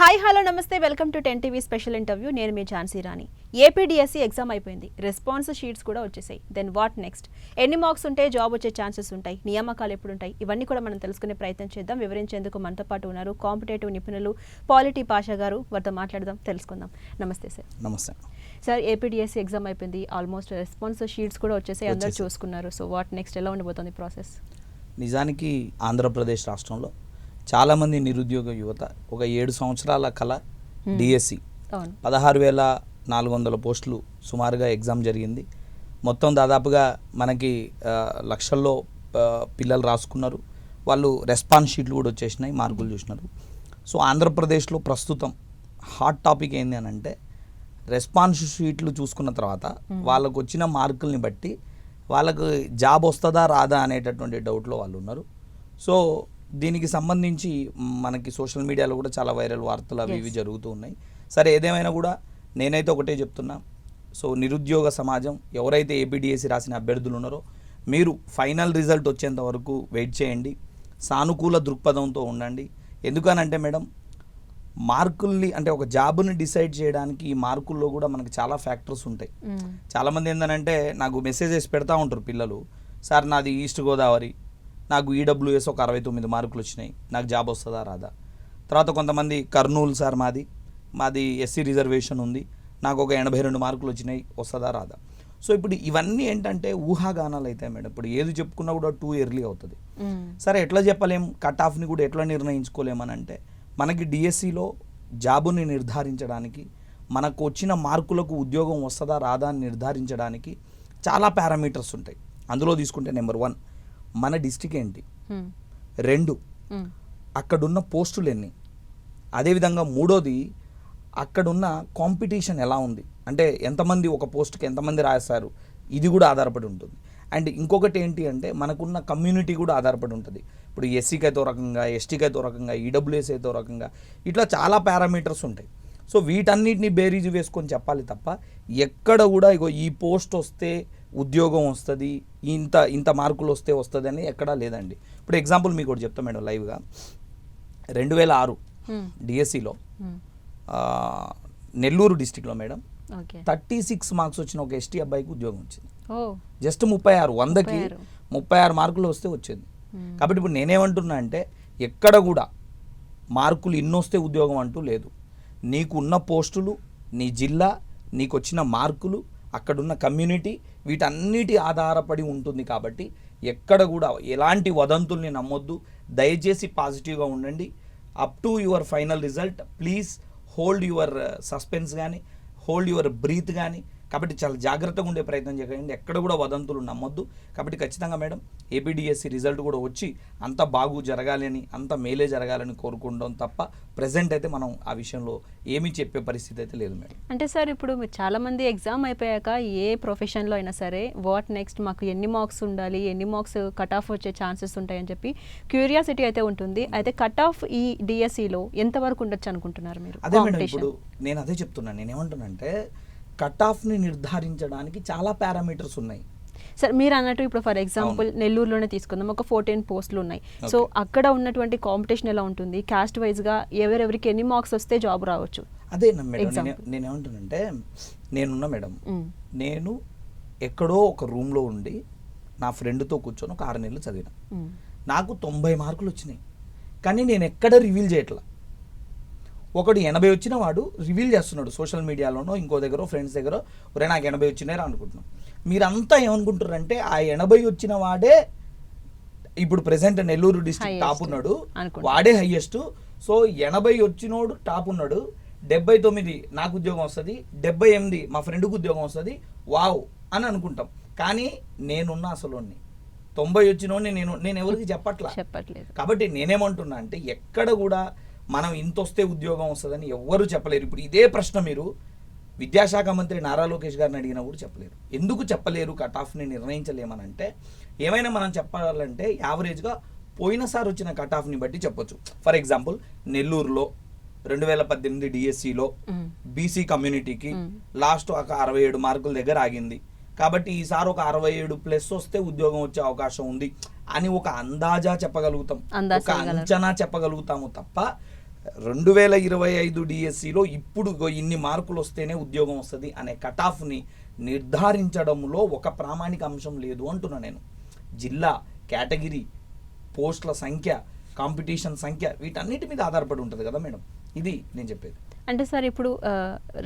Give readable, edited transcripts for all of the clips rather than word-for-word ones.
Hi hello నమస్తే welcome to 10 TV special interview. నేను మీ ఝాన్సీ రాణి. ఏపీడిఎస్సి ఎగ్జామ్ అయిపోయింది, రెస్పాన్స్ షీట్స్ కూడా వచ్చేసాయి. Then what next? ఎన్ని మార్క్స్ ఉంటే జాబ్ వచ్చే ఛాన్సెస్ ఉంటాయి, నియామకాలు ఎప్పుడు ఉంటాయి, ఇవన్నీ కూడా మనం తెలుసుకునే ప్రయత్నం చేద్దాం. వివరించేందుకు మనతో పాటు ఉన్నారు కాంపిటేటివ్ నిపుణులు పాలిటీ పాషా గారు. వారితో మాట్లాడదాం, తెలుసుకుందాం. నమస్తే సార్. నమస్తే సార్, ఏపీడిఎస్సి ఎగ్జామ్ అయిపోయింది, ఆల్మోస్ట్ రెస్పాన్స్ షీట్స్ కూడా వచ్చేసాయి, అందరూ చూసుకున్నారు. సో వాట్ నెక్స్ట్, ఎలా ఉండబోతుంది ప్రాసెస్? నిజానికి ఆంధ్రప్రదేశ్ రాష్ట్రంలో చాలామంది నిరుద్యోగ యువత ఒక 7 సంవత్సరాల కళ డిఎస్సి 16,400 పోస్టులు సుమారుగా ఎగ్జామ్ జరిగింది. మొత్తం దాదాపుగా మనకి లక్షల్లో పిల్లలు రాసుకున్నారు. వాళ్ళు రెస్పాన్స్ షీట్లు కూడా వచ్చేసినాయి, మార్కులు చూసినారు. సో ఆంధ్రప్రదేశ్లో ప్రస్తుతం హాట్ టాపిక్ ఏంది అని అంటే, రెస్పాన్స్ షీట్లు చూసుకున్న తర్వాత వాళ్ళకు వచ్చిన మార్కుల్ని బట్టి వాళ్ళకు జాబ్ వస్తుందా రాదా అనేటటువంటి డౌట్లో వాళ్ళు ఉన్నారు. సో దీనికి సంబంధించి మనకి సోషల్ మీడియాలో కూడా చాలా వైరల్ వార్తలు అవి ఇవి జరుగుతూ ఉన్నాయి. సరే, ఏదేమైనా కూడా నేనైతే ఒకటే చెప్తున్నా. సో నిరుద్యోగ సమాజం, ఎవరైతే ఏపీడిఎస్సి రాసిన అభ్యర్థులు ఉన్నారో, మీరు ఫైనల్ రిజల్ట్ వచ్చేంత వరకు వెయిట్ చేయండి, సానుకూల దృక్పథంతో ఉండండి. ఎందుకనంటే మేడం, మార్కుల్ని అంటే ఒక జాబ్ని డిసైడ్ చేయడానికి ఈ మార్కుల్లో కూడా మనకి చాలా ఫ్యాక్టర్స్ ఉంటాయి. చాలామంది ఏంటంటే నాకు మెసేజెస్ పెడతా ఉంటారు పిల్లలు, సార్ నాది ఈస్ట్ గోదావరి, నాకు ఈడబ్ల్యూఎస్ ఒక 69 మార్కులు వచ్చినాయి, నాకు జాబ్ వస్తుందా రాదా. తర్వాత కొంతమంది కర్నూలు, సార్ మాది ఎస్సీ రిజర్వేషన్ ఉంది, నాకు ఒక 82 మార్కులు వచ్చినాయి, వస్తుందా రాదా. సో ఇప్పుడు ఇవన్నీ ఏంటంటే ఊహాగానాలు అవుతాయి మేడం. ఇప్పుడు ఏది చెప్పుకున్నా కూడా టూ ఎర్లీ అవుతుంది. సరే, ఎట్లా చెప్పలేం, కట్ ఆఫ్ని కూడా ఎట్లా నిర్ణయించుకోలేమని అంటే, మనకి డిఎస్సిలో జాబుని నిర్ధారించడానికి, మనకు వచ్చిన మార్కులకు ఉద్యోగం వస్తుందా రాదా అని నిర్ధారించడానికి చాలా పారామీటర్స్ ఉంటాయి. అందులో తీసుకుంటే నెంబర్ 1 మన డిస్ట్రిక్ట్ ఏంటి, 2 అక్కడున్న పోస్టులు ఎన్ని, అదేవిధంగా 3వది అక్కడున్న కాంపిటీషన్ ఎలా ఉంది, అంటే ఎంతమంది ఒక పోస్ట్కి ఎంతమంది రాస్తారు, ఇది కూడా ఆధారపడి ఉంటుంది. అండ్ ఇంకొకటి ఏంటి అంటే, మనకున్న కమ్యూనిటీ కూడా ఆధారపడి ఉంటుంది. ఇప్పుడు ఎస్సీకి అయితే రకంగా, ఎస్టీకి అయితే రకంగా, ఈడబ్ల్యూఎస్ అయితే రకంగా, ఇట్లా చాలా పారామీటర్స్ ఉంటాయి. సో వీటన్నిటిని బేరీజు వేసుకొని చెప్పాలి తప్ప, ఎక్కడ కూడా ఇగో ఈ పోస్ట్ వస్తే ఉద్యోగం వస్తుంది, ఇంత మార్కులు వస్తే వస్తుంది అని ఎక్కడా లేదండి. ఇప్పుడు ఎగ్జాంపుల్ మీకు ఒకటి చెప్తా మేడం, లైవ్గా 2006 డిఎస్సిలో నెల్లూరు డిస్టిక్లో మేడం 36 మార్క్స్ వచ్చిన ఒక ఎస్టీ అబ్బాయికి ఉద్యోగం వచ్చింది. జస్ట్ 36, 100కి 36 మార్కులు వస్తే వచ్చింది. కాబట్టి ఇప్పుడు నేనేమంటున్నా అంటే, ఎక్కడ కూడా మార్కులు ఇన్నొస్తే ఉద్యోగం అంటూ లేదు. నీకు ఉన్న పోస్టులు, నీ జిల్లా, నీకు వచ్చిన మార్కులు, అక్కడున్న కమ్యూనిటీ, వీటన్నిటి ఆధారపడి ఉంటుంది. కాబట్టి ఎక్కడ కూడా ఎలాంటి వదంతుల్ని నమ్మొద్దు. దయచేసి పాజిటివ్గా ఉండండి. Up to your final result please hold your suspense కానీ, హోల్డ్ యువర్ బ్రీత్ కానీ. కాబట్టి చాలా జాగ్రత్తగా ఉండే ప్రయత్నం చేయండి, ఎక్కడ కూడా వదంతులు నమ్మొద్దు. కాబట్టి ఖచ్చితంగా మేడం, ఏపీడిఎస్సి రిజల్ట్ కూడా వచ్చి అంత బాగు జరగాలి అని, అంత మేలే జరగాలని కోరుకుంటాం తప్ప ప్రజెంట్ అయితే మనం ఆ విషయంలో ఏమీ చెప్పే పరిస్థితి అయితే లేదు మేడం. అంటే సార్, ఇప్పుడు మీరు చాలామంది ఎగ్జామ్ అయిపోయాక ఏ ప్రొఫెషన్లో అయినా సరే వాట్ నెక్స్ట్, మాకు ఎన్ని మార్క్స్ ఉండాలి, ఎన్ని మార్క్స్ కట్ ఆఫ్ వచ్చే ఛాన్సెస్ ఉంటాయని చెప్పి క్యూరియాసిటీ అయితే ఉంటుంది. అయితే కట్ ఆఫ్ ఈ డిఎస్సిలో ఎంతవరకు ఉండొచ్చు అనుకుంటున్నారు మీరు? అదే మేడం, ఇప్పుడు నేను అదే చెప్తున్నాను. నేనేమంటున్నానంటే, కట్ ఆఫ్ని నిర్ధారించడానికి చాలా పారామీటర్స్ ఉన్నాయి. సార్, మీరు అన్నట్టు ఇప్పుడు ఫర్ ఎగ్జాంపుల్ నెల్లూరులోనే తీసుకుందాం, ఒక 14 పోస్టులు ఉన్నాయి. సో అక్కడ ఉన్నటువంటి కాంపిటీషన్ ఎలా ఉంటుంది, కాస్ట్ వైజ్గా ఎవరెవరికి ఎన్ని మార్క్స్ వస్తే జాబ్ రావచ్చు? అదే మేడం, నేనేమంటానంటే, నేనున్నా మేడం, నేను ఎక్కడో ఒక రూమ్లో ఉండి నా ఫ్రెండ్తో కూర్చొని ఒక 6 నెలలు చదివిన, నాకు 90 మార్కులు వచ్చినాయి. కానీ నేను ఎక్కడ రివీల్ చేయట్లా. ఒకడు 80 వచ్చిన వాడు రివీల్ చేస్తున్నాడు సోషల్ మీడియాలోనో ఇంకో దగ్గర ఫ్రెండ్స్ దగ్గర, ఒరే నాకు 80 వచ్చినాయి అనుకుంటున్నాం. మీరంతా ఏమనుకుంటారంటే, ఆ 80 వచ్చిన వాడే ఇప్పుడు ప్రెసెంట్ నెల్లూరు డిస్ట్రిక్ట్ టాప్ ఉన్నాడు, వాడే హైయెస్ట్. సో 80 వచ్చినోడు టాప్ ఉన్నాడు, 79 నాకు ఉద్యోగం వస్తుంది, 78 మా ఫ్రెండ్కి ఉద్యోగం వస్తుంది, వావ్ అని అనుకుంటాం. కానీ నేనున్న అసలు 90 వచ్చినోడిని నేను ఎవరికి చెప్పట్లేదు. కాబట్టి నేనేమంటున్నా అంటే, ఎక్కడ కూడా మనం ఇంత వస్తే ఉద్యోగం వస్తుందని ఎవ్వరూ చెప్పలేరు. ఇప్పుడు ఇదే ప్రశ్న మీరు విద్యాశాఖ మంత్రి నారా లోకేష్ గారిని అడిగినా కూడా చెప్పలేరు. ఎందుకు చెప్పలేరు, కట్ ఆఫ్ని నిర్ణయించలేమని అంటే, ఏమైనా మనం చెప్పాలంటే యావరేజ్గా పోయినసారి వచ్చిన కట్ ఆఫ్ని బట్టి చెప్పొచ్చు. ఫర్ ఎగ్జాంపుల్, నెల్లూరులో 2018 డిఎస్సిలో బీసీ కమ్యూనిటీకి లాస్ట్ ఒక 67 మార్కుల దగ్గర ఆగింది. కాబట్టి ఈసారి ఒక 67+ వస్తే ఉద్యోగం వచ్చే అవకాశం ఉంది అని ఒక అందాజా చెప్పగలుగుతాం, ఒక అంచనా చెప్పగలుగుతాము తప్ప 2025 డిఎస్సిలో ఇప్పుడు ఇన్ని మార్కులు వస్తేనే ఉద్యోగం వస్తుంది అనే కటాఫ్ని నిర్ధారించడంలో ఒక ప్రామాణిక అంశం లేదు అంటున్నా నేను. జిల్లా, కేటగిరీ, పోస్టుల సంఖ్య, కాంపిటీషన్ సంఖ్య వీటన్నిటి మీద ఆధారపడి ఉంటుంది కదా మేడం. ఇది నేను చెప్పేది. అంటే సార్ ఇప్పుడు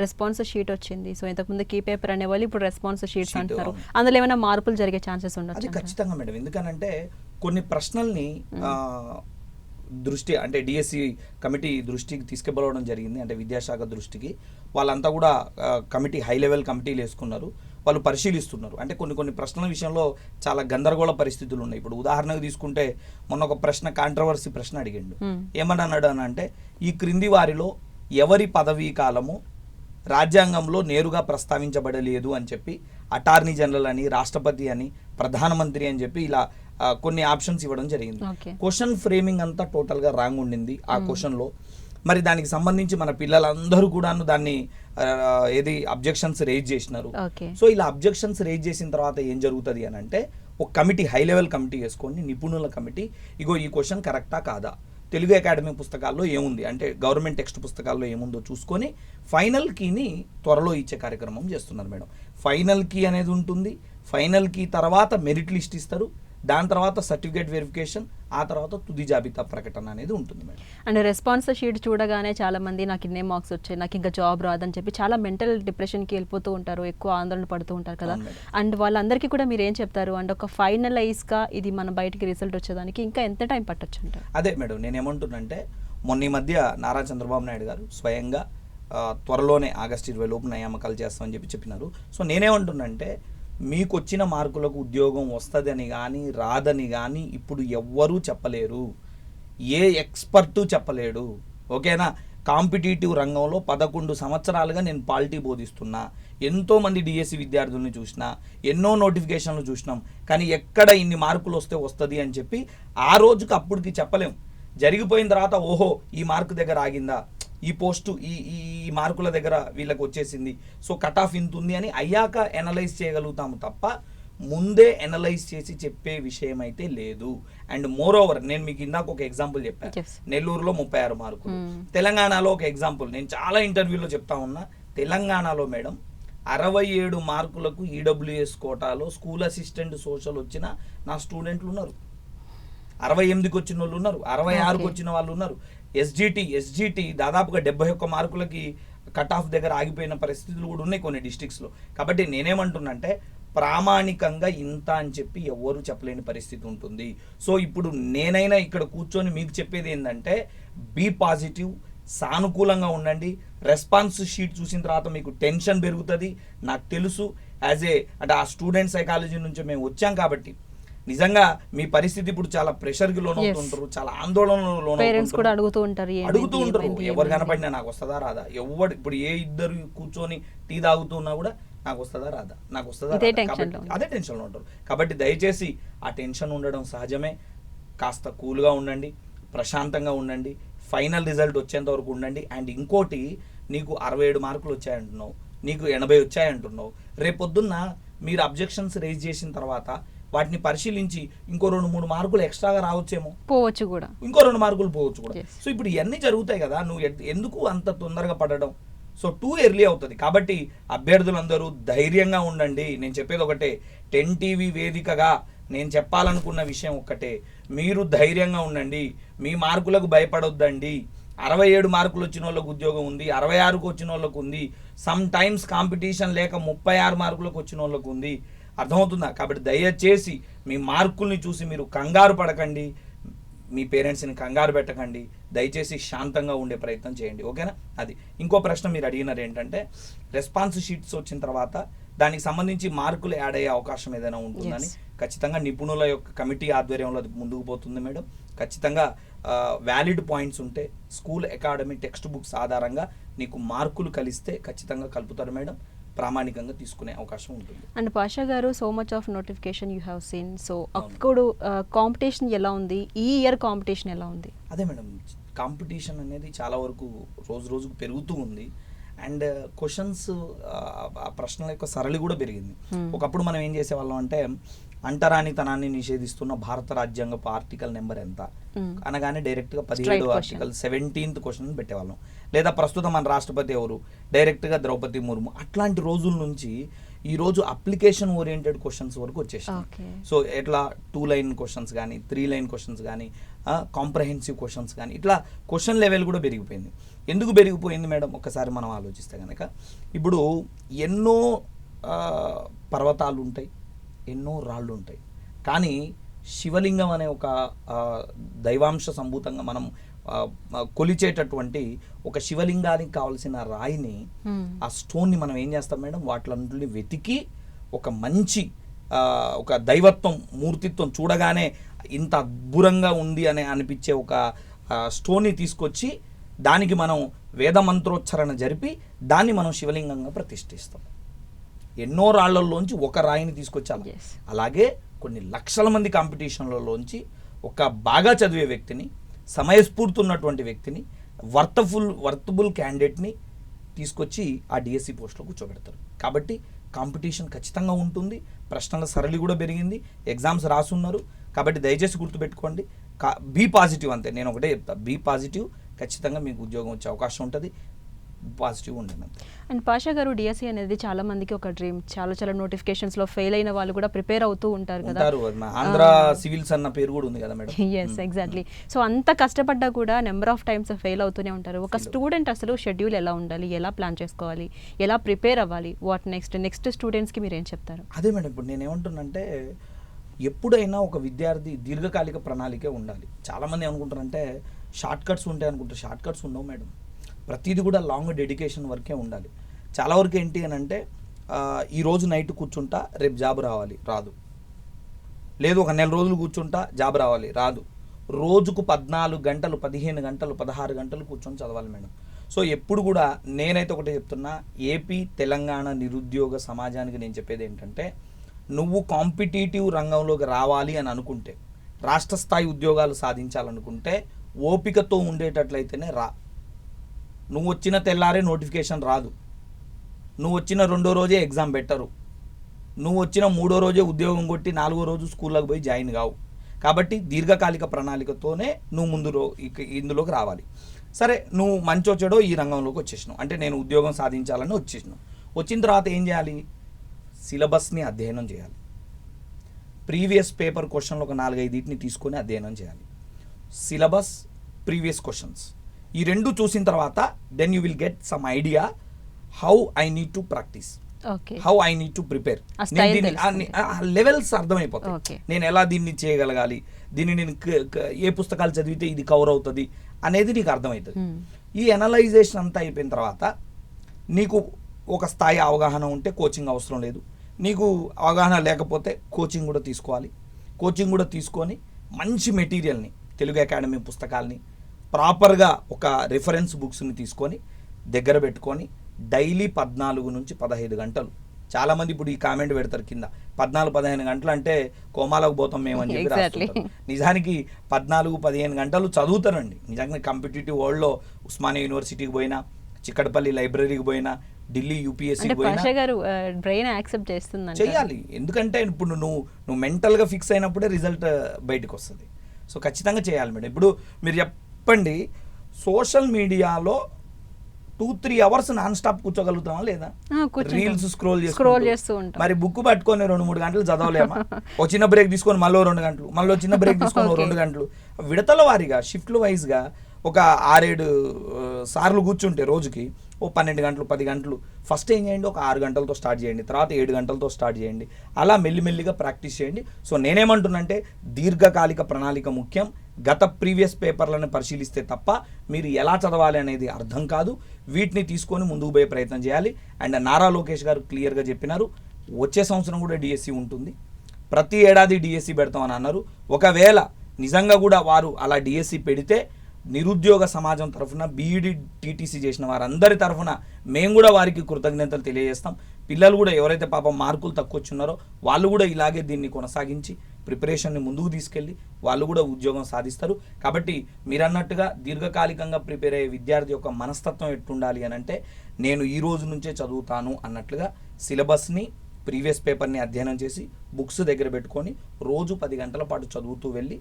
రెస్పాన్స్ షీట్ వచ్చింది, సో ఇంతకుముందు కీ పేపర్ అనేవాళ్ళు ఇప్పుడు రెస్పాన్స్ షీట్స్ అంటున్నారు, అందులో ఏమైనా మార్పులు జరిగే ఛాన్సెస్ ఉండొచ్చు? అది ఖచ్చితంగా మేడం. ఎందుకనంటే కొన్ని ప్రశ్నల్ని దృష్టి అంటే డిఎస్సి కమిటీ దృష్టికి తీసుకుపోవడం జరిగింది, అంటే విద్యాశాఖ దృష్టికి. వాళ్ళంతా కూడా కమిటీ, హై లెవెల్ కమిటీలు వేసుకున్నారు, వాళ్ళు పరిశీలిస్తున్నారు. అంటే కొన్ని ప్రశ్నల విషయంలో చాలా గందరగోళ పరిస్థితులు ఉన్నాయి. ఇప్పుడు ఉదాహరణకు తీసుకుంటే మొన్న ఒక ప్రశ్న, కాంట్రవర్సీ ప్రశ్న అడిగిండు. ఏమన్నాడు అని అంటే, ఈ క్రింది వారిలో ఎవరి పదవీ కాలము రాజ్యాంగంలో నేరుగా ప్రస్తావించబడలేదు అని చెప్పి అటార్నీ జనరల్ అని, రాష్ట్రపతి అని, ప్రధానమంత్రి అని చెప్పి ఇలా కొన్ని ఆప్షన్స్ ఇవ్వడం జరిగింది. క్వశ్చన్ ఫ్రేమింగ్ అంతా టోటల్గా రాంగ్ ఉండింది ఆ క్వశ్చన్లో. మరి దానికి సంబంధించి మన పిల్లలందరూ కూడాను దాన్ని అబ్జెక్షన్స్ రేజ్ చేసినారు. సో ఇలా అబ్జెక్షన్స్ రేజ్ చేసిన తర్వాత ఏం జరుగుతుంది అని అంటే, ఒక కమిటీ, హై లెవెల్ కమిటీ వేసుకోండి, నిపుణుల కమిటీ, ఇగో ఈ క్వశ్చన్ కరెక్టా కాదా, తెలుగు అకాడమీ పుస్తకాల్లో ఏముంది అంటే గవర్నమెంట్ టెక్స్ట్ పుస్తకాల్లో ఏముందో చూసుకొని ఫైనల్ కీని త్వరలో ఇచ్చే కార్యక్రమం చేస్తున్నారు మేడం. ఫైనల్ కీ అనేది ఉంటుంది, ఫైనల్ కీ తర్వాత మెరిట్ లిస్ట్ ఇస్తారు, దాని తర్వాత సర్టిఫికేట్ వెరిఫికేషన్, ఆ తర్వాత తుది జాబితా ప్రకటన అనేది ఉంటుంది మేడం. అండ్ రెస్పాన్స్ షీట్ చూడగానే చాలా మంది నాకు ఇన్నే మార్క్స్ వచ్చాయి, నాకు ఇంకా జాబ్ రాదని చెప్పి చాలా మెంటల్ డిప్రెషన్కి వెళ్ళిపోతూ ఉంటారు, ఎక్కువ ఆందోళన పడుతూ ఉంటారు కదా. అండ్ వాళ్ళందరికీ కూడా మీరు ఏం చెప్తారు? అండ్ ఒక ఫైనలైజ్గా ఇది మన బయటికి రిజల్ట్ వచ్చేదానికి ఇంకా ఎంత టైం పట్టొచ్చు అంటారు? అదే మేడం, నేనేమంటున్నానంటే మొన్న ఈ మధ్య నారా చంద్రబాబు నాయుడు గారు స్వయంగా త్వరలోనే ఆగస్టు 20 లోపు నియామకాలు చేస్తామని చెప్పినారు. సో నేనేమంటున్నానంటే, మీకు వచ్చిన మార్కులకు ఉద్యోగం వస్తుందని కానీ రాదని కానీ ఇప్పుడు ఎవ్వరూ చెప్పలేరు, ఏ ఎక్స్పర్టు చెప్పలేడు. ఓకేనా? కాంపిటేటివ్ రంగంలో 11 సంవత్సరాలుగా నేను పాలిటీ బోధిస్తున్నా, ఎంతోమంది డిఎస్సి విద్యార్థుల్ని చూసినా, ఎన్నో నోటిఫికేషన్లు చూసినాం, కానీ ఎక్కడ ఇన్ని మార్కులు వస్తే వస్తుంది అని చెప్పి ఆ రోజుకి అప్పటికి చెప్పలేం. జరిగిపోయిన తర్వాత ఓహో ఈ మార్కు దగ్గర ఆగిందా, ఈ పోస్టు ఈ మార్కుల దగ్గర వీళ్ళకి వచ్చేసింది, సో కట్ ఆఫ్ ఇంత ఉంది అని అయ్యాక ఎనలైజ్ చేయగలుగుతాము తప్ప ముందే ఎనలైజ్ చేసి చెప్పే విషయం అయితే లేదు. అండ్ మోర్ ఓవర్, నేను మీకు ఇందాక ఒక ఎగ్జాంపుల్ చెప్పాను, నెల్లూరులో 36 మార్కులు, తెలంగాణలో ఒక ఎగ్జాంపుల్ నేను చాలా ఇంటర్వ్యూలో చెప్తా ఉన్నా, తెలంగాణలో మేడం 67 మార్కులకు ఈడబ్ల్యూఎస్ కోటాలో స్కూల్ అసిస్టెంట్ సోషల్ వచ్చిన నా స్టూడెంట్లు ఉన్నారు, 68కి వచ్చిన వాళ్ళు ఉన్నారు, 66కి వచ్చిన వాళ్ళు ఉన్నారు. ఎస్జిటి దాదాపుగా 71 మార్కులకి కట్ ఆఫ్ దగ్గర ఆగిపోయిన పరిస్థితులు కూడా ఉన్నాయి కొన్ని డిస్ట్రిక్ట్స్లో. కాబట్టి నేనేమంటున్నానంటే, ప్రామాణికంగా ఇంత అని చెప్పి ఎవరు చెప్పలేని పరిస్థితి ఉంటుంది. సో ఇప్పుడు నేనైనా ఇక్కడ కూర్చొని మీకు చెప్పేది ఏంటంటే, బీ పాజిటివ్, సానుకూలంగా ఉండండి. రెస్పాన్స్ షీట్ చూసిన తర్వాత మీకు టెన్షన్ పెరుగుతుంది, నాకు తెలుసు. అంటే ఆ స్టూడెంట్ సైకాలజీ నుంచి మేము వచ్చాం కాబట్టి నిజంగా మీ పరిస్థితి ఇప్పుడు చాలా ప్రెషర్కి లోన్ అవుతుంటారు, చాలా ఆందోళనలో లోన్ అడుగుతూ ఉంటారు. ఎవరు కనపడినా నాకు వస్తుందా రాదా, ఎవరు ఇప్పుడు ఏ ఇద్దరు కూర్చొని టీ తాగుతున్నా కూడా నాకు వస్తుందా రాదా, నాకు వస్తుందా, అదే టెన్షన్లో ఉంటారు. కాబట్టి దయచేసి ఆ టెన్షన్ ఉండడం సహజమే, కాస్త కూల్గా ఉండండి, ప్రశాంతంగా ఉండండి, ఫైనల్ రిజల్ట్ వచ్చేంత వరకు ఉండండి. అండ్ ఇంకోటి, నీకు 67 మార్కులు వచ్చాయంటున్నావు, నీకు 80 వచ్చాయంటున్నావు, రేపొద్దున్న మీరు అబ్జెక్షన్స్ రేజ్ చేసిన తర్వాత వాటిని పరిశీలించి ఇంకో 2-3 మార్కులు ఎక్స్ట్రాగా రావచ్చేమో, పోవచ్చు కూడా, ఇంకో 2 మార్కులు పోవచ్చు కూడా. సో ఇప్పుడు ఇవన్నీ జరుగుతాయి కదా, నువ్వు ఎందుకు అంత తొందరగా పడడం? సో టూ ఎర్లీ అవుతుంది. కాబట్టి అభ్యర్థులందరూ ధైర్యంగా ఉండండి. నేను చెప్పేది ఒకటే, 10 టీవీ వేదికగా నేను చెప్పాలనుకున్న విషయం ఒక్కటే, మీరు ధైర్యంగా ఉండండి, మీ మార్కులకు భయపడొద్దండి. 67 మార్కులు వచ్చిన వాళ్ళకు ఉద్యోగం ఉంది, 66కు వచ్చిన వాళ్ళకు ఉంది, సమ్ టైమ్స్ కాంపిటీషన్ లేక 36 మార్కులకు వచ్చిన వాళ్ళకు ఉంది. అర్థమవుతుందా? కాబట్టి దయచేసి మీ మార్కుల్ని చూసి మీరు కంగారు పడకండి, మీ పేరెంట్స్ని కంగారు పెట్టకండి, దయచేసి శాంతంగా ఉండే ప్రయత్నం చేయండి. ఓకేనా? అది ఇంకో ప్రశ్న మీరు అడిగినారు ఏంటంటే, రెస్పాన్స్ షీట్స్ వచ్చిన తర్వాత దానికి సంబంధించి మార్కులు యాడ్ అయ్యే అవకాశం ఏదైనా ఉంటుందని. ఖచ్చితంగా నిపుణుల యొక్క కమిటీ ఆధ్వర్యంలో అది ముందుకు పోతుంది మేడం. ఖచ్చితంగా వ్యాలిడ్ పాయింట్స్ ఉంటే స్కూల్ అకాడమీ టెక్స్ట్ బుక్స్ ఆధారంగా నీకు మార్కులు కలిస్తే ఖచ్చితంగా కలుపుతారు మేడం, ప్రామాణికంగా తీసుకునే అవకాశం ఉంటుంది. అండ్ పాషా గారు, so much of notification you have seen, so అప్పుడు కాంపిటీషన్ ఎలా ఉంది, ఈ ఇయర్ కాంపిటీషన్ ఎలా ఉంది? అదే మేడం, కాంపిటీషన్ అనేది చాలా వరకు రోజు రోజుకు పెరుగుతూ ఉంది. అండ్ క్వశ్చన్స్ ఆ ప్రశ్నల యొక్క సరళి కూడా పెరిగింది. ఒకప్పుడు మనం ఏం చేసేవాళ్ళం అంటే అంటరానితనాన్ని నిషేధిస్తున్న భారత రాజ్యాంగపు ఆర్టికల్ నెంబర్ ఎంత అనగానే డైరెక్ట్గా 17వ ఆర్టికల్ 17th క్వశ్చన్ పెట్టేవాళ్ళం. లేదా ప్రస్తుతం మన రాష్ట్రపతి ఎవరు, డైరెక్ట్గా ద్రౌపది ముర్ము. అట్లాంటి రోజుల నుంచి ఈరోజు అప్లికేషన్ ఓరియంటెడ్ క్వశ్చన్స్ వరకు వచ్చేసాయి. సో ఎట్లా 2 లైన్ క్వశ్చన్స్ కానీ 3 లైన్ క్వశ్చన్స్ కానీ కాంప్రహెన్సివ్ క్వశ్చన్స్ కానీ ఇట్లా క్వశ్చన్ లెవెల్ కూడా పెరిగిపోయింది. ఎందుకు పెరిగిపోయింది మేడం ఒకసారి మనం ఆలోచిస్తే కనుక, ఇప్పుడు ఎన్నో పర్వతాలు ఉంటాయి, ఎన్నో రాళ్ళు ఉంటాయి, కానీ శివలింగం అనే ఒక దైవాంశ సంభూతంగా మనం కొలిచేటటువంటి ఒక శివలింగానికి కావాల్సిన రాయిని, ఆ స్టోన్ని మనం ఏం చేస్తాం మేడం, వాటిలన్నింటినీ వెతికి ఒక మంచి ఒక దైవత్వం మూర్తిత్వం చూడగానే ఇంత అద్భుతంగా ఉంది అని అనిపించే ఒక స్టోన్ని తీసుకొచ్చి దానికి మనం వేద మంత్రోచ్చరణ జరిపి దాన్ని మనం శివలింగంగా ప్రతిష్ఠిస్తాం. ఎన్నో రాళ్లలోంచి ఒక రాయిని తీసుకొచ్చాలి. అలాగే కొన్ని లక్షల మంది కాంపిటీషన్లలోంచి ఒక బాగా చదివే వ్యక్తిని, సమయస్ఫూర్తి ఉన్నటువంటి వ్యక్తిని, వర్తబుల్ క్యాండిడేట్ని తీసుకొచ్చి ఆ డిఎస్సి పోస్ట్లో కూర్చోబెడతారు. కాబట్టి కాంపిటీషన్ ఖచ్చితంగా ఉంటుంది, ప్రశ్నల సరళి కూడా పెరిగింది, ఎగ్జామ్స్ రాసున్నారు. కాబట్టి దయచేసి గుర్తుపెట్టుకోండి, బీ పాజిటివ్. అంతే, నేను ఒకటే చెప్తా, బీ పాజిటివ్. ఖచ్చితంగా మీకు ఉద్యోగం వచ్చే అవకాశం ఉంటుంది, పాజిటివ్ ఉండండి. అండ్ పాషా గారు, డిఎస్సి అనేది చాలా మందికి ఒక డ్రీమ్. చాలా నోటిఫికేషన్స్ లో ఫెయిల్ అయిన వాళ్ళు కూడా ప్రిపేర్ అవుతూ ఉంటారు కదా. ఆంధ్ర సివిల్స్ అన్న పేరు కూడా ఉంది కదా మేడం. Yes, exactly. సో అంత కష్టపడ్డా కూడా నెంబర్ ఆఫ్ టైమ్స్ ఫెయిల్ అవుతూనే ఉంటారు. ఒక స్టూడెంట్ అసలు షెడ్యూల్ ఎలా ఉండాలి, ఎలా ప్లాన్ చేసుకోవాలి, ఎలా ప్రిపేర్ అవ్వాలి, వాట్ నెక్స్ట్ స్టూడెంట్స్కి మీరు ఏం చెప్తారు? అదే మేడం, ఇప్పుడు నేను ఏమంటున్నానంటే ఎప్పుడైనా ఒక విద్యార్థి దీర్ఘకాలిక ప్రణాళికే ఉండాలి. చాలామంది ఏమనుకుంటారంటే షార్ట్ కట్స్ ఉంటాయి అనుకుంటారు. షార్ట్ కట్స్ ఉండవు మేడం. ప్రతిదీ కూడా లాంగ్ డెడికేషన్ వర్కే ఉండాలి. చాలా వరకు ఏంటి అని అంటే ఈరోజు నైట్ కూర్చుంటా రేపు జాబ్ రావాలి, రాదు. లేదు ఒక నెల రోజులు కూర్చుంటా జాబ్ రావాలి, రాదు. రోజుకు 14 గంటలు 15 గంటలు 16 గంటలు కూర్చొని చదవాలి మేడం. సో ఎప్పుడు కూడా నేనైతే ఒకటే చెప్తున్నా, ఏపీ తెలంగాణ నిరుద్యోగ సమాజానికి నేను చెప్పేది ఏంటంటే, నువ్వు కాంపిటీటివ్ రంగంలోకి రావాలి అని అనుకుంటే, రాష్ట్ర స్థాయి ఉద్యోగాలు సాధించాలనుకుంటే ఓపికతో ఉండేటట్లయితేనే రా. నువ్వు వచ్చిన తెల్లారే నోటిఫికేషన్ రాదు, నువ్వు వచ్చిన 2వ రోజే ఎగ్జామ్ పెట్టరు, నువ్వు వచ్చిన 3వ రోజే ఉద్యోగం కొట్టి 4వ రోజు స్కూల్లోకి పోయి జాయిన్ కావు. కాబట్టి దీర్ఘకాలిక ప్రణాళికతోనే నువ్వు ఇందులోకి రావాలి. సరే, నువ్వు మంచో చెడో ఈ రంగంలోకి వచ్చేసినావు అంటే, నేను ఉద్యోగం సాధించాలని వచ్చేసినావు. వచ్చిన తర్వాత ఏం చేయాలి? సిలబస్ని అధ్యయనం చేయాలి. ప్రీవియస్ పేపర్ క్వశ్చన్లు ఒక 4-5 తీసుకొని అధ్యయనం చేయాలి. సిలబస్, ప్రీవియస్ క్వశ్చన్స్, ఈ రెండు చూసిన తర్వాత then you will get some idea how I need to practise, how I need to prepare. Levels అర్థమైపోతాయి. నేను ఎలా దీన్ని చేయగలగాలి, దీన్ని నేను ఏ పుస్తకాలు చదివితే ఇది కవర్ అవుతుంది అనేది నీకు అర్థమవుతుంది. ఈ ఎనలైజేషన్ అంతా అయిపోయిన తర్వాత నీకు ఒక స్థాయి అవగాహన ఉంటే కోచింగ్ అవసరం లేదు, నీకు అవగాహన లేకపోతే కోచింగ్ కూడా తీసుకోవాలి. కోచింగ్ కూడా తీసుకొని మంచి మెటీరియల్ని, తెలుగు అకాడమీ పుస్తకాలని, ప్రాపర్గా ఒక రిఫరెన్స్ బుక్స్ని తీసుకొని దగ్గర పెట్టుకొని డైలీ 14 నుంచి 15 గంటలు. చాలామంది ఇప్పుడు ఈ కామెంట్ పెడతారు కింద, 14-15 గంటలు అంటే కోమాలకు పోతాం మేము అని చెప్పి రాస్తుంటారు. నిజానికి 14-15 గంటలు చదువుతారండి. నిజంగా కాంపిటేటివ్ వరల్డ్లో ఉస్మానియా యూనివర్సిటీకి పోయినా, చిక్కడపల్లి లైబ్రరీకి పోయినా, ఢిల్లీ యూపీఎస్సీకి పోయినా బ్రెయిన్ యాక్సెప్ట్ చేస్తుంది, చేయాలి. ఎందుకంటే ఇప్పుడు నువ్వు మెంటల్గా ఫిక్స్ అయినప్పుడే రిజల్ట్ బయటకు వస్తుంది. సో ఖచ్చితంగా చేయాలి మేడం. ఇప్పుడు మీరు చెప్పండి, సోషల్ మీడియాలో 2-3 అవర్స్ నాన్ స్టాప్ కూర్చోగలుగుతామా లేదా? రీల్స్ స్క్రోల్ చేస్తూ ఉంటాం. మరి బుక్ పట్టుకొని 2-3 గంటలు చదవలేమా? ఒక చిన్న బ్రేక్ తీసుకొని మళ్ళీ 2 గంటలు, మళ్ళీ చిన్న బ్రేక్ తీసుకొని 2 గంటలు, విడతల వారీగా షిఫ్ట్లు వైజ్గా ఒక 6-7 సార్లు కూర్చుంటే రోజుకి 12 గంటలు 10 గంటలు. ఫస్ట్ ఏం చేయండి, ఒక 6 గంటలతో స్టార్ట్ చేయండి, తర్వాత 7 గంటలతో స్టార్ట్ చేయండి. అలా మెల్లిమెల్లిగా ప్రాక్టీస్ చేయండి. సో నేనేమంటున్నానంటే, దీర్ఘకాలిక ప్రణాళిక ముఖ్యం. గత ప్రీవియస్ పేపర్లను పరిశీలిస్తే తప్ప మీరు ఎలా చదవాలి అనేది అర్థం కాదు. వీటిని తీసుకొని ముందుకు పోయే ప్రయత్నం చేయాలి. అండ్ నారా లోకేష్ గారు క్లియర్గా చెప్పినారు, వచ్చే సంవత్సరం కూడా డిఎస్సి ఉంటుంది, ప్రతి ఏడాది డిఎస్సి పెడతామని అన్నారు. ఒకవేళ నిజంగా కూడా వారు అలా డిఎస్సి పెడితే నిరుద్యోగ సమాజం తరఫున బీఈడి టీటీసీ చేసిన వారందరి తరఫున మేము కూడా వారికి కృతజ్ఞతలు తెలియజేస్తాం. పిల్లలు కూడా ఎవరైతే పాపం మార్కులు తక్కువ వచ్చున్నారో వాళ్ళు కూడా ఇలాగే దీన్ని కొనసాగించి ప్రిపరేషన్ని ముందుకు తీసుకెళ్ళి వాళ్ళు కూడా ఉద్యోగం సాధిస్తారు. కాబట్టి మీరు అన్నట్టుగా దీర్ఘకాలికంగా ప్రిపేర్ అయ్యే విద్యార్థి యొక్క మనస్తత్వం ఎట్టుండాలి అని అంటే, నేను ఈ రోజు నుంచే చదువుతాను అన్నట్లుగా సిలబస్ని ప్రీవియస్ పేపర్ని అధ్యయనం చేసి బుక్స్ దగ్గర పెట్టుకొని రోజు 10 గంటల పాటు చదువుతూ వెళ్ళి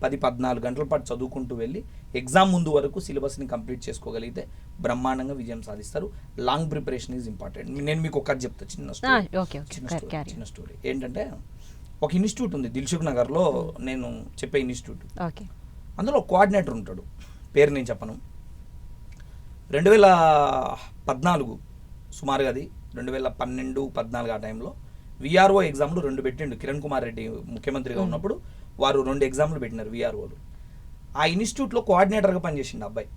14 గంటల పాటు చదువుకుంటూ వెళ్ళి ఎగ్జామ్ ముందు వరకు సిలబస్ని కంప్లీట్ చేసుకోగలిగితే బ్రహ్మాండంగా విజయం సాధిస్తారు. Long preparation is important. నేను మీకు ఒకటి చెప్తా, చిన్న స్టోరీ ఏంటంటే, ఒక ఇన్స్టిట్యూట్ ఉంది దిల్సుఖ్ నగర్లో, నేను చెప్పే ఇన్స్టిట్యూట్. అందులో కోఆర్డినేటర్ ఉంటాడు, పేరు నేను చెప్పను. 2014 సుమారుగా, అది 2012-14 ఆ టైంలో విఆర్ఓ ఎగ్జామ్లు 2 పెట్టిండు. కిరణ్ కుమార్ రెడ్డి ముఖ్యమంత్రిగా ఉన్నప్పుడు వారు 2 ఎగ్జామ్లు పెట్టినారు విఆర్ఓలు. ఆ ఇన్స్టిట్యూట్లో కోఆర్డినేటర్గా పనిచేసిండు అబ్బాయి.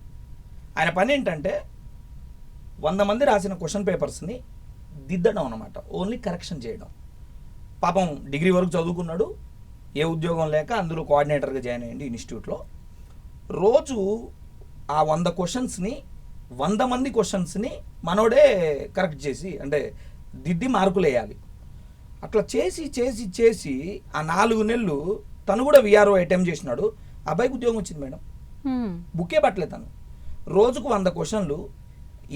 ఆయన పని ఏంటంటే 100 మంది రాసిన క్వశ్చన్ పేపర్స్ని దిద్దడం అన్నమాట, ఓన్లీ కరెక్షన్ చేయడం. పాపం డిగ్రీ వరకు చదువుకున్నాడు, ఏ ఉద్యోగం లేక అందులో కోఆర్డినేటర్గా జాయిన్ అయ్యింది ఇన్స్టిట్యూట్లో. రోజు ఆ 100 క్వశ్చన్స్ని 100 మంది క్వశ్చన్స్ని మనోడే కరెక్ట్ చేసి, అంటే దిద్ది మార్కులు వేయాలి. అట్లా చేసి చేసి చేసి ఆ 4 నెలలు తను కూడా విఆర్ఓ అటెంప్ట్ చేసినాడు. అబ్బాయికి ఉద్యోగం వచ్చింది మేడం. బుక్కే పట్టలేదు తను. రోజుకు 100 క్వశ్చన్లు,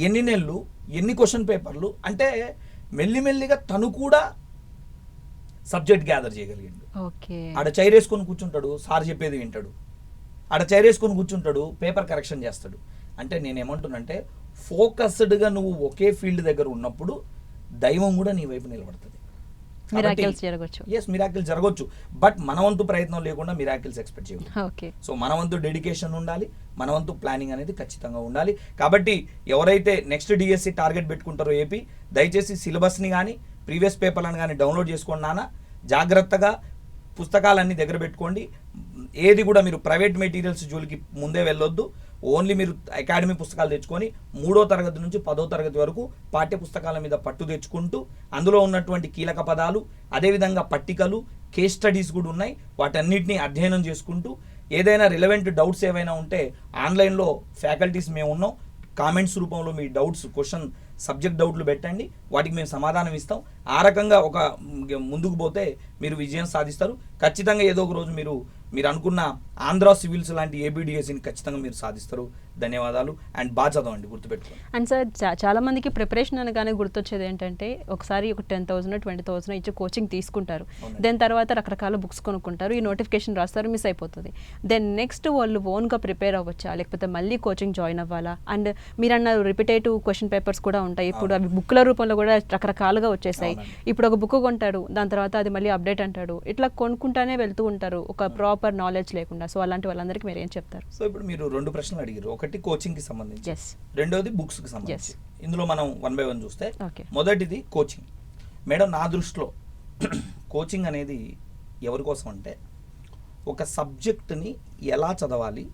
ఎన్ని నెలలు, ఎన్ని క్వశ్చన్ పేపర్లు, అంటే మెల్లిమెల్లిగా తను కూడా సబ్జెక్ట్ గ్యాదర్ చేయగలిగాడు. ఆడ చైర్ వేసుకొని కూర్చుంటాడు, సార్ చెప్పేది వింటాడు. ఆడ చైర్ వేసుకొని కూర్చుంటాడు, పేపర్ కరెక్షన్ చేస్తాడు. అంటే నేనేమంటున్నానంటే, ఫోకస్డ్గా నువ్వు ఒకే ఫీల్డ్ దగ్గర ఉన్నప్పుడు దైవం కూడా నీ వైపు నిలబడుతుంది. మిరాకిల్స్ జరగొచ్చు. ఎస్, మిరాకిల్స్ జరగొచ్చు. బట్ మన వంతు ప్రయత్నం లేకుండా మిరాకిల్స్ ఎక్స్పెక్ట్ చేయకూడదు. సో మన వంతు డెడికేషన్ ఉండాలి, మన వంతు ప్లానింగ్ అనేది ఖచ్చితంగా ఉండాలి. కాబట్టి ఎవరైతే నెక్స్ట్ డిఎస్సి టార్గెట్ పెట్టుకుంటారో ఏపీ, దయచేసి సిలబస్ని కానీ ప్రీవియస్ పేపర్లను కానీ డౌన్లోడ్ చేసుకోండి నాన్న. జాగ్రత్తగా పుస్తకాలన్నీ దగ్గర పెట్టుకోండి. ఏది కూడా మీరు ప్రైవేట్ మెటీరియల్స్ జోలికి ముందే వెళ్ళొద్దు. ఓన్లీ మీరు అకాడమీ పుస్తకాలు తెచ్చుకొని 3వ తరగతి నుంచి 10వ తరగతి వరకు పాఠ్య పుస్తకాల మీద పట్టు తెచ్చుకుంటూ, అందులో ఉన్నటువంటి కీలక పదాలు, అదేవిధంగా పట్టికలు, కేస్ స్టడీస్ కూడా ఉన్నాయి, వాటన్నిటిని అధ్యయనం చేసుకుంటూ, ఏదైనా రిలవెంట్ డౌట్స్ ఏవైనా ఉంటే ఆన్లైన్లో ఫ్యాకల్టీస్ మేము ఉన్నాం. కామెంట్స్ రూపంలో మీ డౌట్స్, క్వశ్చన్, సబ్జెక్ట్ డౌట్లు పెట్టండి, వాటికి మేము సమాధానం ఇస్తాం. ఆ రకంగా ఒక ముందుకు పోతే మీరు విజయం సాధిస్తారు. ఖచ్చితంగా ఏదో ఒక రోజు మీరు అనుకున్న ఆంధ్ర సివిల్స్ లాంటి ఏబిడిఎస్ని ఖచ్చితంగా మీరు సాధిస్తారు. ధన్యవాదాలు. అండ్ బాగా చదవండి, గుర్తుపెట్టుకోండి. అండ్ సార్, చాలా మందికి ప్రిపరేషన్ అనగానే గుర్తొచ్చేది ఏంటంటే, ఒకసారి ఒక 10,000 20,000 ఇచ్చి కోచింగ్ తీసుకుంటారు. దెన్ తర్వాత రకరకాల బుక్స్ కొనుక్కుంటారు, ఈ నోటిఫికేషన్ రాస్తారు, మిస్ అయిపోతుంది. దెన్ నెక్స్ట్ వాళ్ళు ఓన్గా ప్రిపేర్ అవ్వచ్చా, లేకపోతే మళ్ళీ కోచింగ్ జాయిన్ అవ్వాలా? అండ్ మీరు అన్నారు రిపిటేటివ్ క్వశ్చన్ పేపర్స్ కూడా ఉంటాయి. ఇప్పుడు అవి బుక్ల రూపంలో కూడా రకరకాలుగా వచ్చేసాయి. ఇప్పుడు ఒక బుక్ కొంటాడు, దాని తర్వాత అది మళ్ళీ అప్డేట్ అంటాడు, ఇట్లా కొనుక్కుంటానే వెళ్తూ ఉంటారు, ఒక ప్రాపర్ నాలెడ్జ్ లేకుండా. సో అలాంటి వాళ్ళందరికీ మీరు ఏం చెప్తారు? సో ఇప్పుడు మీరు 2 ప్రశ్నలు అడిగారు. ఒకటి కోచింగ్ కి సంబంధించి, రెండోది బుక్స్ కి సంబంధించి. ఇందులో మనం 1 by 1 చూస్తే, మొదటిది కోచింగ్. మేడం, నా దృష్టిలో కోచింగ్ అనేది ఎవరి కోసం అంటే, ఒక సబ్జెక్ట్ని ఎలా చదవాలి,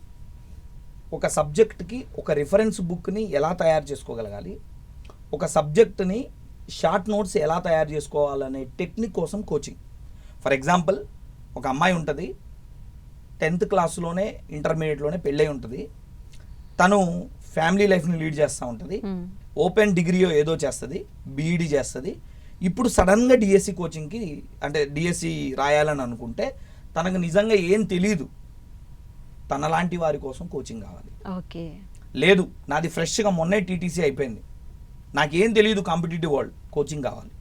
ఒక సబ్జెక్ట్కి ఒక రిఫరెన్స్ బుక్ని ఎలా తయారు చేసుకోగలగాలి, ఒక సబ్జెక్ట్ని షార్ట్ నోట్స్ ఎలా తయారు చేసుకోవాలనే టెక్నిక్ కోసం కోచింగ్. ఫర్ ఎగ్జాంపుల్, ఒక అమ్మాయి ఉంటుంది, 10th క్లాస్లోనే ఇంటర్మీడియట్లోనే పెళ్ళై ఉంటుంది. తను ఫ్యామిలీ లైఫ్ని లీడ్ చేస్తూ ఉంటుంది, ఓపెన్ డిగ్రీయో ఏదో చేస్తుంది, బీఈడీ చేస్తుంది. ఇప్పుడు సడన్గా డిఎస్సి కోచింగ్కి, అంటే డిఎస్సి రాయాలని అనుకుంటే తనకు నిజంగా ఏం తెలీదు. తనలాంటి వారి కోసం కోచింగ్ కావాలి. ఓకే, లేదు నాది ఫ్రెష్గా మొన్నే టీటీసీ అయిపోయింది, నాకేం తెలియదు కాంపిటేటివ్ వరల్డ్, కోచింగ్ కావాలి.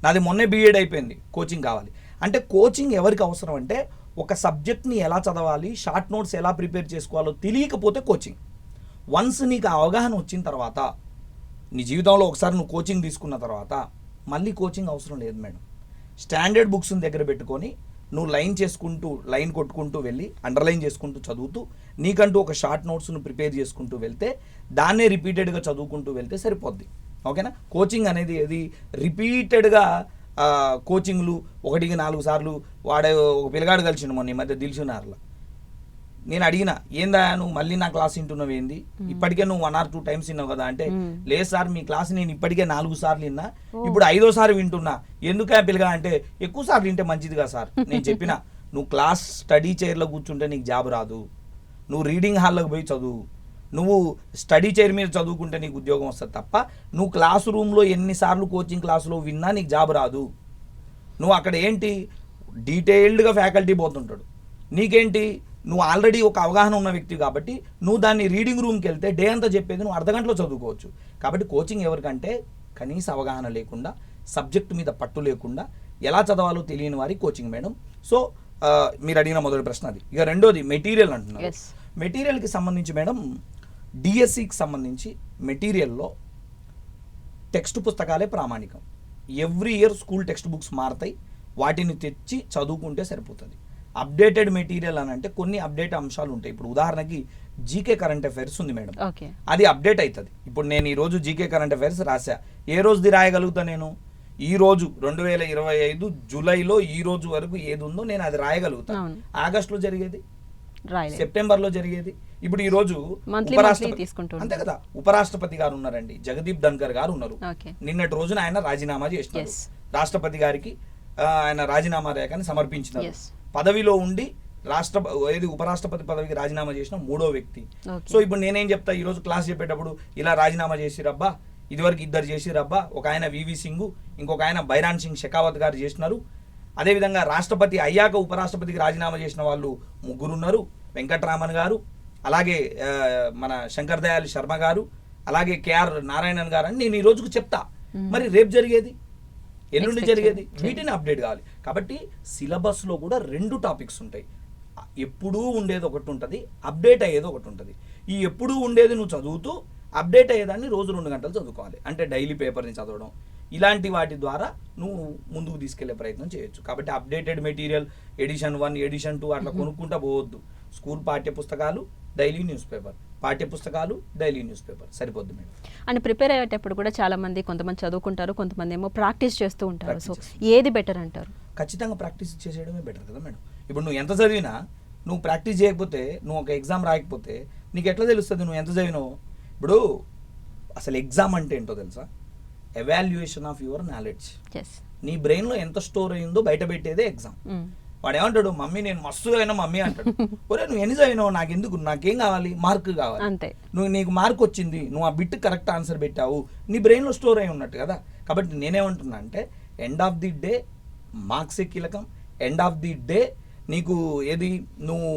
నాది మొన్నే బీఎడ్ అయిపోయింది, కోచింగ్ కావాలి. అంటే కోచింగ్ ఎవరికి అవసరం అంటే, ఒక సబ్జెక్ట్ని ఎలా చదవాలి, షార్ట్ నోట్స్ ఎలా ప్రిపేర్ చేసుకోవాలో తెలియకపోతే కోచింగ్. వన్స్ నీకు అవగాహన వచ్చిన తర్వాత, నీ జీవితంలో ఒకసారి నువ్వు కోచింగ్ తీసుకున్న తర్వాత మళ్ళీ కోచింగ్ అవసరం లేదు మేడం. స్టాండర్డ్ బుక్స్ని దగ్గర పెట్టుకొని నువ్వు లైన్ కొట్టుకుంటూ వెళ్ళి అండర్లైన్ చేసుకుంటూ చదువుతూ, నీకంటూ ఒక షార్ట్ నోట్స్ను ప్రిపేర్ చేసుకుంటూ వెళ్తే, దాన్నే రిపీటెడ్గా చదువుకుంటూ వెళ్తే సరిపోద్ది. ఓకేనా? కోచింగ్ అనేది ఏది రిపీటెడ్గా కోచింగ్లు 1కి 4 సార్లు వాడే ఒక పిల్లగాడు కలిసిండు మొన్న ఈ మధ్య దిల్సునార్లో. నేను అడిగిన, ఏందా నువ్వు మళ్ళీ నా క్లాస్ వింటున్నావు ఏంది, ఇప్పటికే నువ్వు 1 or 2 times విన్నావు కదా అంటే, లేదు సార్ మీ క్లాస్ నేను ఇప్పటికే 4 సార్లు విన్నా, ఇప్పుడు 5వ సారి వింటున్నా. ఎందుకే పిల్లగా అంటే, ఎక్కువ సార్లు వింటే మంచిదిగా సార్. నేను చెప్పిన, నువ్వు క్లాస్ స్టడీ చైర్లో కూర్చుంటే నీకు జాబ్ రాదు, నువ్వు రీడింగ్ హాల్లోకి పోయి చదువు, నువ్వు స్టడీ చైర్ మీద చదువుకుంటే నీకు ఉద్యోగం వస్తుంది తప్ప నువ్వు క్లాస్ రూమ్లో ఎన్నిసార్లు కోచింగ్ క్లాసులో విన్నా నీకు జాబ్ రాదు. నువ్వు అక్కడ ఏంటి డీటెయిల్డ్గా ఫ్యాకల్టీ పోతుంటాడు, నీకేంటి నువ్వు ఆల్రెడీ ఒక అవగాహన ఉన్న వ్యక్తి కాబట్టి నువ్వు దాన్ని రీడింగ్ రూమ్కి వెళ్తే డే అంతా చెప్పేది నువ్వు అర్ధగంటలో చదువుకోవచ్చు. కాబట్టి కోచింగ్ ఎవరికంటే కనీస అవగాహన లేకుండా, సబ్జెక్టు మీద పట్టు లేకుండా, ఎలా చదవాలో తెలియని వారి కోచింగ్ మేడం. సో మీరు అడిగిన మొదటి ప్రశ్న అది. ఇక రెండోది మెటీరియల్ అంటున్నారు. మెటీరియల్కి సంబంధించి మేడం డిఎస్సికి సంబంధించి మెటీరియల్లో టెక్స్ట్ పుస్తకాలే ప్రామాణికం. Every year school text books మారుతాయి, వాటిని తెచ్చి చదువుకుంటే సరిపోతుంది. అప్డేటెడ్ మెటీరియల్ అని అంటే కొన్ని అప్డేట్ అంశాలు ఉంటాయి. ఇప్పుడు ఉదాహరణకి జీకే కరెంట్ అఫైర్స్ ఉంది మేడం, అది అప్డేట్ అవుతుంది. ఇప్పుడు నేను ఈరోజు జీకే కరెంట్ అఫైర్స్ రాసా, ఏ రోజుది రాయగలుగుతా నేను? ఈ రోజు 2025 జూలైలో ఈ రోజు వరకు ఏది ఉందో నేను అది రాయగలుగుతా. ఆగస్టులో జరిగేది, సెప్టెంబర్లో జరిగేది, ఇప్పుడు ఈ రోజు అంతే కదా. ఉపరాష్ట్రపతి గారు ఉన్నారండి, జగదీప్ ధన్కర్ గారు ఉన్నారు. నిన్నటి రోజున ఆయన రాజీనామా చేసినారు, రాష్ట్రపతి గారికి ఆయన రాజీనామా రేఖని సమర్పించినారు. పదవిలో ఉండి ఉపరాష్ట్రపతి పదవికి రాజీనామా చేసిన 3వ వ్యక్తి. సో ఇప్పుడు నేనేం చెప్తా, ఈ రోజు క్లాస్ చెప్పేటప్పుడు ఇలా రాజీనామా చేసిరబ్బా, ఇదివరకు 2 చేసిరబ్బా, ఒక ఆయన వివి సింగ్, ఇంకొక ఆయన బైరాన్ సింగ్ షెకావత్ గారు చేసినారు. అదేవిధంగా రాష్ట్రపతి అయ్యాక ఉపరాష్ట్రపతికి రాజీనామా చేసిన వాళ్ళు 3 ఉన్నారు, వెంకట్రామన్ గారు, అలాగే మన శంకర్ దయాళ్ శర్మ గారు, అలాగే కేఆర్ నారాయణన్ గారు అని నేను ఈ రోజుకు చెప్తా. మరి రేపు జరిగేది, ఎల్లుండి జరిగేది, వీటిని అప్డేట్ కావాలి. కాబట్టి సిలబస్లో కూడా 2 టాపిక్స్ ఉంటాయి. ఎప్పుడూ ఉండేది ఒకటి ఉంటుంది, అప్డేట్ అయ్యేది ఒకటి ఉంటుంది. ఈ ఎప్పుడూ ఉండేది నువ్వు చదువుతూ అప్డేట్ అయ్యేదాన్ని రోజు 2 గంటలు చదువుకోవాలి. అంటే డైలీ పేపర్ని చదవడం, ఇలాంటి వాటి ద్వారా నువ్వు ముందుకు తీసుకెళ్లే ప్రయత్నం చేయొచ్చు. కాబట్టి అప్డేటెడ్ మెటీరియల్ ఎడిషన్ 1, ఎడిషన్ 2 అట్లా కొనుక్కుంటా పోవద్దు. స్కూల్ పాఠ్య పుస్తకాలు, డైలీ న్యూస్ పేపర్, పాఠ్య పుస్తకాలు, డైలీ న్యూస్ పేపర్ సరిపోద్ది మేడం. అండ్ ప్రిపేర్ అయ్యేటప్పుడు కూడా చాలా మంది, కొంతమంది చదువుకుంటారు, కొంతమంది ఏమో ప్రాక్టీస్ చేస్తూ ఉంటారు. సో ఏది బెటర్ అంటారు? ఖచ్చితంగా ప్రాక్టీస్ చేసేయడమే బెటర్ కదా మేడం. ఇప్పుడు నువ్వు ఎంత చదివినా నువ్వు ప్రాక్టీస్ చేయకపోతే, నువ్వు ఒక ఎగ్జామ్ రాయకపోతే నీకు ఎట్లా తెలుస్తుంది నువ్వు ఎంత చదివినావు? ఇప్పుడు అసలు ఎగ్జామ్ అంటే ఏంటో తెలుసా? Evaluation of your knowledge. నీ బ్రెయిన్లో ఎంత స్టోర్ అయిందో బయట పెట్టేదే ఎగ్జామ్. వాడు ఏమంటాడు, మమ్మీ నేను మస్తుగా అయినా మమ్మీ అంటాడు. ఒరే నువ్వు ఎన్ని చదివినావు, నాకెందుకు, నాకేం కావాలి, మార్క్ కావాలి. అంతే, నీకు మార్క్ వచ్చింది, నువ్వు ఆ బిట్ కరెక్ట్ ఆన్సర్ పెట్టావు, నీ బ్రెయిన్లో స్టోర్ అయి ఉన్నట్టు కదా. కాబట్టి నేనేమంటున్నా అంటే ఎండ్ ఆఫ్ ది డే మార్క్సే కీలకం. ఎండ్ ఆఫ్ ది డే నీకు ఏది, నువ్వు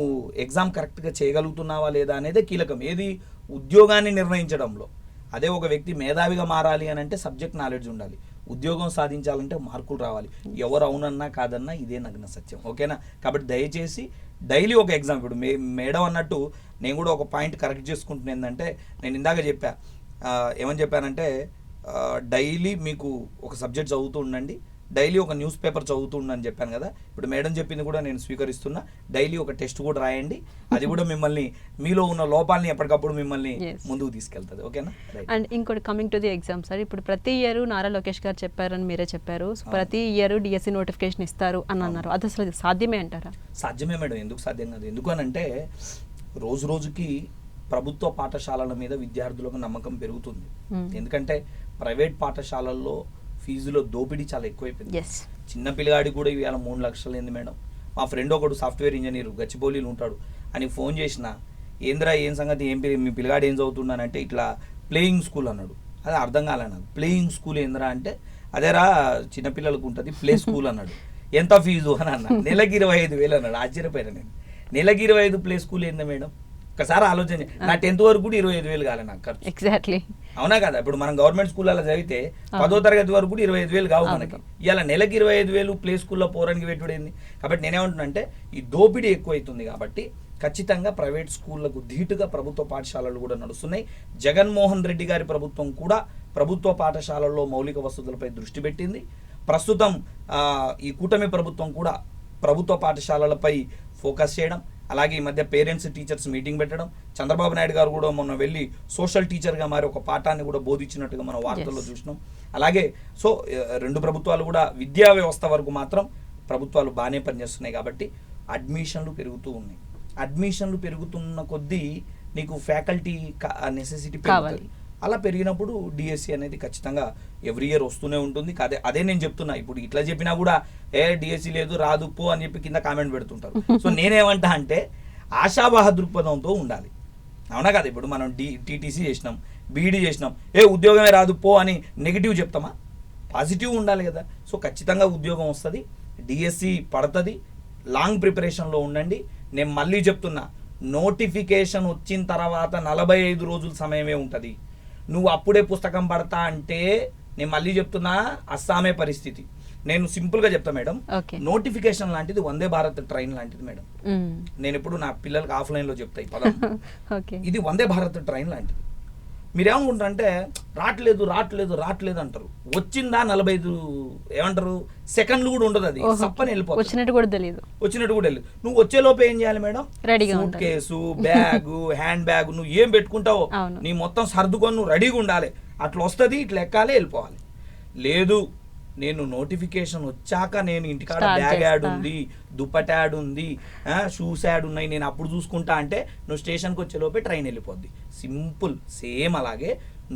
ఎగ్జామ్ కరెక్ట్గా చేయగలుగుతున్నావా లేదా అనేదే కీలకం. ఏది, ఉద్యోగాన్ని నిర్ణయించడంలో. అదే ఒక వ్యక్తి మేధావిగా మారాలి అని అంటే సబ్జెక్ట్ నాలెడ్జ్ ఉండాలి, ఉద్యోగం సాధించాలంటే మార్కులు రావాలి. ఎవరు అవునన్నా కాదన్నా ఇదే నగ్న సత్యం. ఓకేనా? కాబట్టి దయచేసి డైలీ ఒక ఎగ్జామ్. ఇప్పుడు మేడం అన్నట్టు నేను కూడా ఒక పాయింట్ కరెక్ట్ చేసుకుంటున్నా. ఏంటంటే నేను ఇందాక చెప్పా, ఏమని చెప్పానంటే డైలీ మీకు ఒక సబ్జెక్ట్ చదువుతూ ఉండండి, డైలీ ఒక న్యూస్ పేపర్ చదువుతూ ఉండని చెప్పాను కదా. ఇప్పుడు మేడం చెప్పింది కూడా నేను స్వీకరిస్తున్నా. డైలీ ఒక టెస్ట్ కూడా రాయండి, అది కూడా మిమ్మల్ని, మీలో ఉన్న లోపాలని ఎప్పటికప్పుడు మిమ్మల్ని ముందుకు తీసుకెళ్తుంది. ఓకేనా? అండ్ ఇంకోటి, coming to the exam sir, ఇప్పుడు ప్రతి ఇయర్ నారా లోకేష్ గారు చెప్పారని మీరే చెప్పారు, ప్రతి ఇయర్ డిఎస్సి నోటిఫికేషన్ ఇస్తారు అని అన్నారు. అది అసలు సాధ్యమే అంటారా? సాధ్యమే మేడం, ఎందుకు సాధ్యం కాదు? ఎందుకు అని అంటే రోజు రోజుకి ప్రభుత్వ పాఠశాలల మీద విద్యార్థులకు నమ్మకం పెరుగుతుంది. ఎందుకంటే ప్రైవేట్ పాఠశాలల్లో ఫీజులో దోపిడీ చాలా ఎక్కువైపోయింది. చిన్న పిల్లగాడికి కూడా ఇవాళ 3 లక్షలు ఏంది మేడం. మా ఫ్రెండ్ ఒకడు సాఫ్ట్వేర్ ఇంజనీర్ గచ్చిబౌలిలో ఉంటాడు, అని ఫోన్ చేసిన, ఏంద్రా ఏం సంగతి, మీ పిల్లగాడు ఏం చదువుతున్నానంటే ఇట్లా ప్లేయింగ్ స్కూల్ అన్నాడు. అది అర్థం కాలే నాకు. ప్లేయింగ్ స్కూల్ ఏంద్రా అంటే అదేరా చిన్నపిల్లలకు ఉంటుంది ప్లే స్కూల్ అన్నాడు. ఎంత ఫీజు అని అన్నా. నెలకి 25,000 అన్నాడు. ఆశ్చర్యపోయినా నేను. నెలకి 25 ప్లే స్కూల్ ఏందా మేడం? ఒకసారి ఆలోచన. నా 10th వరకు కూడా 25,000 కాలే నాకు ఖర్చు. ఎగ్జాక్ట్లీ, అవునా కదా? ఇప్పుడు మనం గవర్నమెంట్ స్కూల్లో చదివితే 10వ తరగతి వరకు కూడా 25,000 కావు మనకి. ఇవాళ నెలకి 25,000 ప్లే స్కూల్లో పోరానికి పెట్టుడైంది. కాబట్టి నేనేమంటున్నా అంటే ఈ దోపిడీ ఎక్కువైతుంది. కాబట్టి ఖచ్చితంగా ప్రైవేట్ స్కూళ్లకు ధీటుగా ప్రభుత్వ పాఠశాలలు కూడా నడుస్తున్నాయి. జగన్మోహన్ రెడ్డి గారి ప్రభుత్వం కూడా ప్రభుత్వ పాఠశాలల్లో మౌలిక వసతులపై దృష్టి పెట్టింది. ప్రస్తుతం ఈ కూటమి ప్రభుత్వం కూడా ప్రభుత్వ పాఠశాలలపై ఫోకస్ చేయడం, అలాగే ఈ మధ్య పేరెంట్స్ టీచర్స్ మీటింగ్ పెట్టడం, చంద్రబాబు నాయుడు గారు కూడా మొన్న వెళ్ళి సోషల్ టీచర్గా మారి ఒక పాఠాన్ని కూడా బోధించినట్టుగా మనం వార్తల్లో చూసినాం. అలాగే సో 2 ప్రభుత్వాలు కూడా విద్యా వ్యవస్థ వరకు మాత్రం ప్రభుత్వాలు బాగానే పనిచేస్తున్నాయి. కాబట్టి అడ్మిషన్లు పెరుగుతూ ఉన్నాయి. అడ్మిషన్లు పెరుగుతున్న కొద్దీ నీకు ఫ్యాకల్టీ నెసెసిటీ పెరుగుతుంది. అలా పెరిగినప్పుడు డిఎస్సి అనేది ఖచ్చితంగా ఎవ్రీ ఇయర్ వస్తూనే ఉంటుంది. అదే నేను చెప్తున్నా. ఇప్పుడు ఇట్లా చెప్పినా కూడా డిఎస్సి లేదు రాదు పో అని చెప్పి కింద కామెంట్ పెడుతుంటారు. సో నేనేమంటా అంటే ఆశావాహ దృక్పథంతో ఉండాలి. అవునా కదా? ఇప్పుడు మనం టీటీసీ చేసినాం, బీఈడీ చేసినాం, ఉద్యోగమే రాదు పో అని నెగిటివ్ చెప్తామా? పాజిటివ్ ఉండాలి కదా. సో ఖచ్చితంగా ఉద్యోగం వస్తుంది, డిఎస్సి పడుతుంది. లాంగ్ ప్రిపరేషన్లో ఉండండి. నేను మళ్ళీ చెప్తున్నా, నోటిఫికేషన్ వచ్చిన తర్వాత 45 రోజుల సమయమే ఉంటుంది. నువ్వు అప్పుడే పుస్తకం పడతా అంటే నేను మళ్ళీ చెప్తున్నా, అస్సామే పరిస్థితి. నేను సింపుల్గా చెప్తా మేడం, నోటిఫికేషన్ లాంటిది వందే భారత్ ట్రైన్ లాంటిది మేడం. నేను ఇప్పుడు నా పిల్లలకి ఆఫ్లైన్లో చెప్తా ఈ పదం. ఇది వందే భారత్ ట్రైన్ లాంటిది. మీరేమనుకుంటారంటే రావట్లేదు రావట్లేదు రావట్లేదు అంటారు. వచ్చిందా 45 ఏమంటారు సెకండ్లు కూడా ఉండదు, అది సప్పని వెళ్ళిపోతుంది. వచ్చినట్టు కూడా తెలియదు. నువ్వు వచ్చేలోపు ఏం చేయాలి madam? Suit case, bag, hand bag, నువ్వు ఏం పెట్టుకుంటావో నీ మొత్తం సర్దుకొని నువ్వు రెడీగా ఉండాలి. అట్లా వస్తుంది, ఇట్లా ఎక్కాలి, వెళ్ళిపోవాలి. లేదు నేను నోటిఫికేషన్ వచ్చాక నేను ఇంటికాడ బ్యాగ్ యాడ్ ఉంది, దుప్పటి యాడ్ ఉంది, షూస్ యాడ్ ఉన్నాయి, నేను అప్పుడు చూసుకుంటా అంటే నువ్వు స్టేషన్కి వచ్చేలోపే ట్రైన్ వెళ్ళిపోద్ది. సింపుల్. సేమ్ అలాగే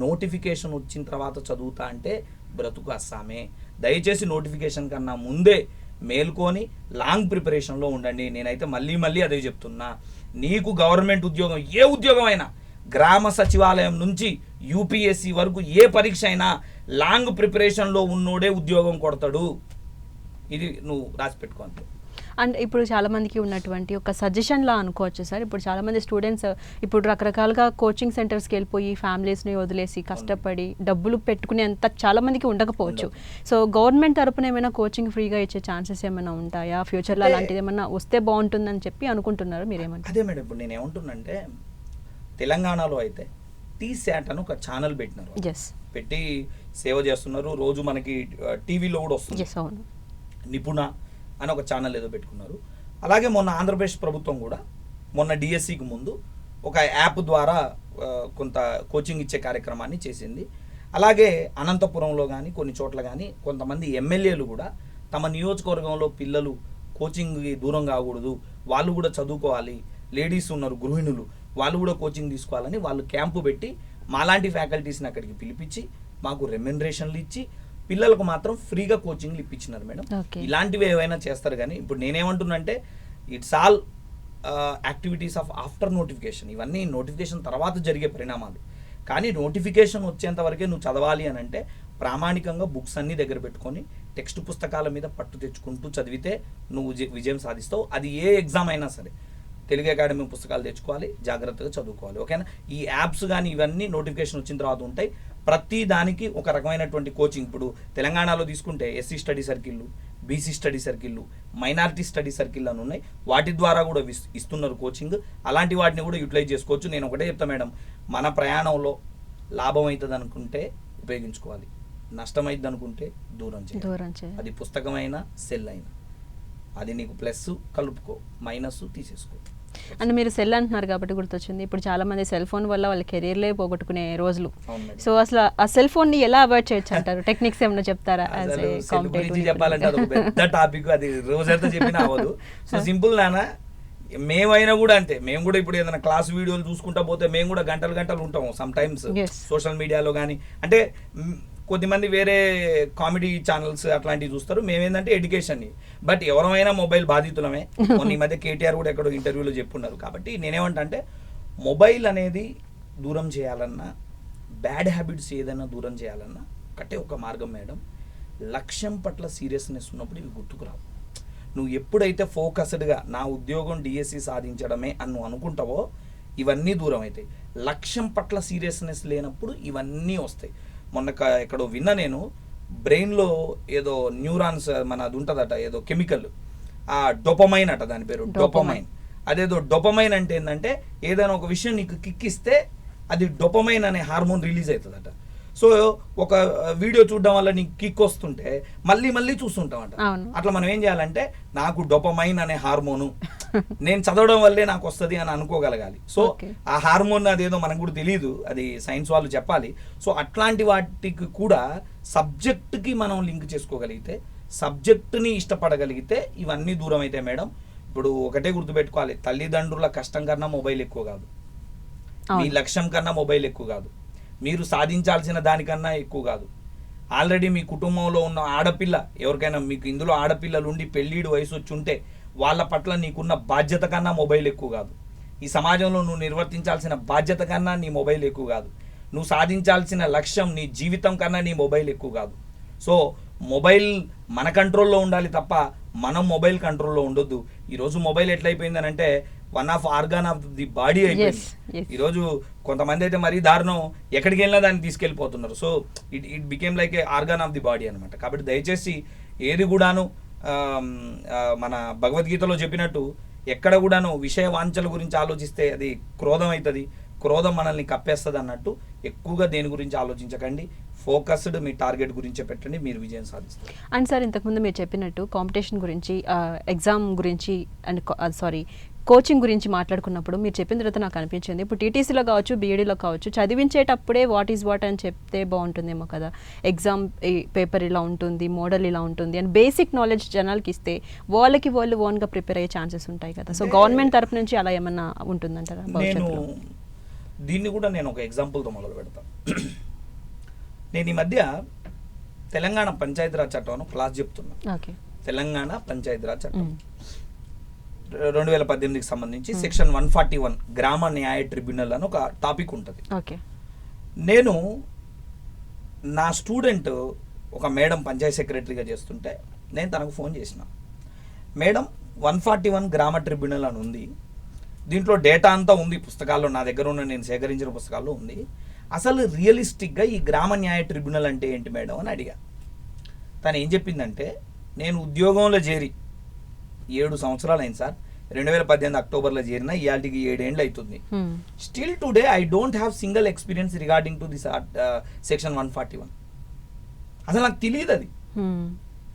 నోటిఫికేషన్ వచ్చిన తర్వాత చదువుతా అంటే బ్రతుకు అస్సామే. దయచేసి నోటిఫికేషన్ కన్నా ముందే మేల్కొని లాంగ్ ప్రిపరేషన్లో ఉండండి. నేనైతే మళ్ళీ అదే చెప్తున్నా, నీకు గవర్నమెంట్ ఉద్యోగం ఏ ఉద్యోగం అయినా, గ్రామ సచివాలయం నుంచి యూపీఎస్సీ వరకు ఏ పరీక్ష అయినా లాంగ్ ప్రిపరేషన్లో ఉన్నోడే ఉద్యోగం కొడతాడు. ఇది నువ్వు రాసి పెట్టుకోండి. అండ్ ఇప్పుడు చాలా మందికి ఉన్నటువంటి ఒక సజెషన్ లా అనుకోవచ్చు సార్. ఇప్పుడు చాలా మంది స్టూడెంట్స్ ఇప్పుడు రకరకాలుగా కోచింగ్ సెంటర్స్కి వెళ్ళిపోయి ఫ్యామిలీస్ని వదిలేసి కష్టపడి డబ్బులు పెట్టుకునేంత చాలా మందికి ఉండకపోవచ్చు. సో గవర్నమెంట్ తరపున ఏమైనా కోచింగ్ ఫ్రీగా ఇచ్చే ఛాన్సెస్ ఏమైనా ఉంటాయా ఫ్యూచర్లో? అలాంటిది ఏమైనా వస్తే బాగుంటుందని చెప్పి అనుకుంటున్నారు మీరేమంటారు? అదే మేడం, ఇప్పుడు నేను ఏమంటున్నానంటే తెలంగాణలో అయితే టీశాట్ అని ఒక ఛానల్ పెట్టినారు, పెట్టి సేవ చేస్తున్నారు. రోజు మనకి టీవీలో కూడా వస్తుంది. నిపుణ అని ఒక ఛానల్ ఏదో పెట్టుకున్నారు. అలాగే మొన్న ఆంధ్రప్రదేశ్ ప్రభుత్వం కూడా మొన్న డిఎస్సికి ముందు ఒక యాప్ ద్వారా కొంత కోచింగ్ ఇచ్చే కార్యక్రమాన్ని చేసింది. అలాగే అనంతపురంలో కానీ కొన్ని చోట్ల కానీ కొంతమంది ఎమ్మెల్యేలు కూడా తమ నియోజకవర్గంలో పిల్లలు కోచింగ్కి దూరం కాకూడదు, వాళ్ళు కూడా చదువుకోవాలి, లేడీస్ ఉన్నారు గృహిణులు, వాళ్ళు కూడా కోచింగ్ తీసుకోవాలని వాళ్ళు క్యాంపు పెట్టి మాలాంటి ఫ్యాకల్టీస్ని అక్కడికి పిలిపించి మాకు రెమ్యునరేషన్లు ఇచ్చి పిల్లలకు మాత్రం ఫ్రీగా కోచింగ్లు ఇప్పించినారు మేడం. ఇలాంటివి ఏవైనా చేస్తారు. కానీ ఇప్పుడు నేనేమంటున్నా అంటే it's all activities of after notification. ఇవన్నీ నోటిఫికేషన్ తర్వాత జరిగే పరిణామాలు. కానీ నోటిఫికేషన్ వచ్చేంత వరకే నువ్వు చదవాలి అని అంటే ప్రామాణికంగా బుక్స్ అన్నీ దగ్గర పెట్టుకొని టెక్స్ట్ పుస్తకాల మీద పట్టు తెచ్చుకుంటూ చదివితే నువ్వు విజయం సాధిస్తావు. అది ఏ ఎగ్జామ్ అయినా సరే. తెలుగు అకాడమీ పుస్తకాలు తెచ్చుకోవాలి, జాగ్రత్తగా చదువుకోవాలి. ఓకేనా? ఈ యాప్స్ కానీ ఇవన్నీ నోటిఫికేషన్ వచ్చిన తర్వాత ఉంటాయి. ప్రతి దానికి ఒక రకమైనటువంటి కోచింగ్. ఇప్పుడు తెలంగాణలో తీసుకుంటే ఎస్సీ స్టడీ సర్కిళ్ళు, బీసీ స్టడీ సర్కిళ్ళు, మైనారిటీ స్టడీ సర్కిల్ అని ఉన్నాయి. వాటి ద్వారా కూడా ఇస్తున్నారు కోచింగ్. అలాంటి వాటిని కూడా యూటిలైజ్ చేసుకోవచ్చు. నేను ఒకటే చెప్తా మేడం, మన ప్రయాణంలో లాభం అవుతుంది అనుకుంటే ఉపయోగించుకోవాలి, నష్టమైంది అనుకుంటే దూరం చేయాలి. అది పుస్తకమైనా సెల్ అయినా. అది నీకు ప్లస్ కలుపుకో, మైనస్ తీసేసుకో. అంటే మీరు సెల్ అంటున్నారు కాబట్టి గుర్తొచ్చింది, ఇప్పుడు చాలా మంది సెల్ ఫోన్ వల్ల వాళ్ళ కెరీర్లే పోగొట్టుకునే రోజులు. సో అసలు ఆ సెల్ ఫోన్ ని ఎలా అవాయిడ్ చేయొచ్చు అంటారు? టెక్నిక్స్ ఏమైనా చెప్తారా? చెప్పాలంటే అది పెద్ద టాపిక్, అది రోజంతా చెప్పినా అవ్వదు. సో సింపుల్ నానా, మేమైనా కూడా అంతే. మేము కూడా ఇప్పుడు ఏదైనా క్లాస్ వీడియోలు చూసుకుంటా పోతే మేము కూడా గంటలు ఉంటాం సమ్ టైమ్స్ సోషల్ మీడియాలో కానీ. అంటే కొద్దిమంది వేరే కామెడీ ఛానల్స్ అట్లాంటివి చూస్తారు, మేమేందంటే ఎడ్యుకేషన్ని. బట్ ఎవరైనా మొబైల్ బాధితులమే. మొన్న ఈ మధ్య కేటీఆర్ కూడా ఎక్కడో ఇంటర్వ్యూలో చెప్పున్నారు. కాబట్టి నేనేమంటా అంటే మొబైల్ అనేది దూరం చేయాలన్నా, బ్యాడ్ హ్యాబిట్స్ ఏదైనా దూరం చేయాలన్నా ఒకటే ఒక మార్గం మేడం, లక్ష్యం పట్ల సీరియస్నెస్ ఉన్నప్పుడు ఇవి గుర్తుకురావు. నువ్వు ఎప్పుడైతే ఫోకస్డ్గా నా ఉద్యోగం డిఎస్సి సాధించడమే అని నువ్వు అనుకుంటావో ఇవన్నీ దూరం అవుతాయి. లక్ష్యం పట్ల సీరియస్నెస్ లేనప్పుడు ఇవన్నీ వస్తాయి. మొన్న ఎక్కడో విన్నా నేను, బ్రెయిన్లో ఏదో న్యూరాన్స్ అది ఉంటుందట, ఏదో కెమికల్, ఆ డోపమైన్ అట, దాని పేరు డోపమైన్. అదేదో డోపమైన్ అంటే ఏంటంటే ఏదైనా ఒక విషయం నీకు కిక్కిస్తే అది డోపమైన్ అనే హార్మోన్ రిలీజ్ అవుతుందట. సో ఒక వీడియో చూడడం వల్ల నీకు కిక్ వస్తుంటే మళ్ళీ చూస్తుంటామట. అట్లా మనం ఏం చేయాలంటే నాకు డోపమైన్ అనే హార్మోను నేను చదవడం వల్లే నాకు వస్తుంది అని అనుకోగలగాలి. సో ఆ హార్మోన్ అదేదో మనకు కూడా తెలియదు, అది సైన్స్ వాళ్ళు చెప్పాలి. సో అట్లాంటి వాటికి కూడా సబ్జెక్ట్కి మనం లింక్ చేసుకోగలిగితే, సబ్జెక్టుని ఇష్టపడగలిగితే ఇవన్నీ దూరం అయితే మేడం. ఇప్పుడు ఒకటే గుర్తుపెట్టుకోవాలి, తల్లిదండ్రుల కష్టం కన్నా మొబైల్ ఎక్కువ కాదు, మీ లక్ష్యం కన్నా మొబైల్ ఎక్కువ కాదు, మీరు సాధించాల్సిన దానికన్నా ఎక్కువ కాదు. ఆల్రెడీ మీ కుటుంబంలో ఉన్న ఆడపిల్ల, ఎవరికైనా మీకు ఇందులో ఆడపిల్లలు ఉండి పెళ్ళిడు వయసు వచ్చి ఉంటే వాళ్ళ పట్ల నీకున్న బాధ్యత కన్నా మొబైల్ ఎక్కువ కాదు. ఈ సమాజంలో నువ్వు నిర్వర్తించాల్సిన బాధ్యత కన్నా నీ మొబైల్ ఎక్కువ కాదు. నువ్వు సాధించాల్సిన లక్ష్యం నీ జీవితం కన్నా నీ మొబైల్ ఎక్కువ కాదు. సో మొబైల్ మన కంట్రోల్లో ఉండాలి తప్ప మనం మొబైల్ కంట్రోల్లో ఉండొద్దు. ఈరోజు మొబైల్ ఎట్లయిపోయిందని అంటే one of organ of the body అయిపోయింది. ఈరోజు కొంతమంది అయితే మరీ దారుణం, ఎక్కడికి వెళ్ళినా దాన్ని తీసుకెళ్ళిపోతున్నారు. So it became like a organ of the body అనమాట. కాబట్టి దయచేసి ఏది కూడాను మన భగవద్గీతలో చెప్పినట్టు ఎక్కడ కూడాను విషయ వాంఛల గురించి ఆలోచిస్తే అది క్రోధం అవుతుంది, క్రోధం మనల్ని కప్పేస్తుంది అన్నట్టు ఎక్కువగా దేని గురించి ఆలోచించకండి. ఫోకస్డ్ మీ టార్గెట్ గురించే పెట్టండి, మీరు విజయం సాధిస్తారు. అండ్ సార్ ఇంతకుముందు మీరు చెప్పినట్టు కాంపిటీషన్ గురించి, ఎగ్జామ్ గురించి అండ్ కోచింగ్ గురించి మాట్లాడుకున్నప్పుడు మీరు చెప్పిన తర్వాత నాకు అనిపించింది, ఇప్పుడు టీటీసీలో కావచ్చు, బీఈడీలో కావచ్చు, చదివించేటప్పుడే వాట్ ఈజ్ వాట్ అని చెప్తే బాగుంటుందేమో కదా. ఎగ్జామ్ పేపర్ ఇలా ఉంటుంది, మోడల్ ఇలా ఉంటుంది అని బేసిక్ నాలెడ్జ్ జనాలకి ఇస్తే వాళ్ళు ఓన్గా ప్రిపేర్ అయ్యే ఛాన్సెస్ ఉంటాయి కదా. సో గవర్నమెంట్ తరఫు నుంచి అలా ఏమన్నా ఉంటుందంటారా? దీన్ని కూడా నేను ఒక ఎగ్జాంపుల్తో మొదలు పెడతాను. నేను ఈ మధ్య తెలంగాణ పంచాయతీరాజ్ చట్టం క్లాస్ చెప్తున్నా. తెలంగాణ పంచాయతీరాజ్ చట్టం 2018కి సంబంధించి సెక్షన్ 141 గ్రామ న్యాయ ట్రిబ్యునల్ అని ఒక టాపిక్ ఉంటుంది. నేను నా స్టూడెంట్ ఒక మేడం పంచాయత్ సెక్రటరీగా చేస్తుంటే నేను తనకు ఫోన్ చేసిన, మేడం 141 గ్రామ ట్రిబ్యునల్ అని ఉంది, దీంట్లో డేటా అంతా ఉంది పుస్తకాల్లో, నా దగ్గర ఉన్న నేను సేకరించిన పుస్తకాల్లో ఉంది, అసలు రియలిస్టిక్గా ఈ గ్రామ న్యాయ ట్రిబ్యునల్ అంటే ఏంటి మేడం అని అడిగా. తను ఏం చెప్పిందంటే, నేను ఉద్యోగంలో చేరి 7 సంవత్సరాలు అయింది సార్, 2018 అక్టోబర్లో చేరిన, ఇవాళకి 7 ఏళ్ళు అవుతుంది. Still today I don't have single experience regarding to this section 141. అసలు నాకు తెలియదు అది.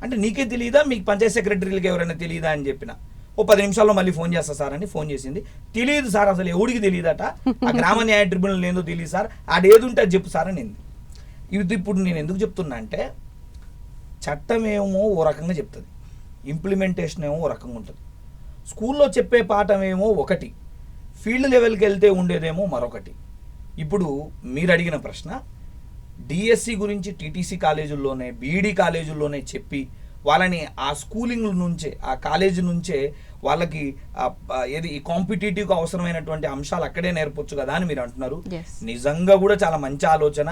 అంటే నీకే తెలియదా, మీకు పంచాయత్ సెక్రటరీలకి ఎవరైనా తెలియదా అని చెప్పిన. ఓ 10 నిమిషాల్లో మళ్ళీ ఫోన్ చేస్తా సార్ అని ఫోన్ చేసింది. తెలియదు సార్, అసలు ఎవడికి తెలియదట, ఆ గ్రామ న్యాయ ట్రిబ్యునల్ ఏందో తెలియదు సార్, ఆడేది ఉంటే అది చెప్పు సార్ అని. ఇది ఇప్పుడు నేను ఎందుకు చెప్తున్నా అంటే, చట్టం ఏమో ఓ రకంగా చెప్తుంది, ఇంప్లిమెంటేషన్ ఏమో ఓ రకంగా ఉంటుంది. స్కూల్లో చెప్పే పాఠం ఏమో ఒకటి, ఫీల్డ్ లెవెల్కి వెళ్తే ఉండేదేమో మరొకటి. ఇప్పుడు మీరు అడిగిన ప్రశ్న, డిఎస్సి గురించి టీటీసీ కాలేజీల్లోనే, బీఈడీ కాలేజీల్లోనే చెప్పి వాళ్ళని ఆ స్కూలింగ్ నుంచే, ఆ కాలేజీ నుంచే వాళ్ళకి ఏది ఈ కాంపిటేటివ్గా అవసరమైనటువంటి అంశాలు అక్కడే నేర్పొచ్చు కదా అని మీరు అంటున్నారు. నిజంగా కూడా చాలా మంచి ఆలోచన.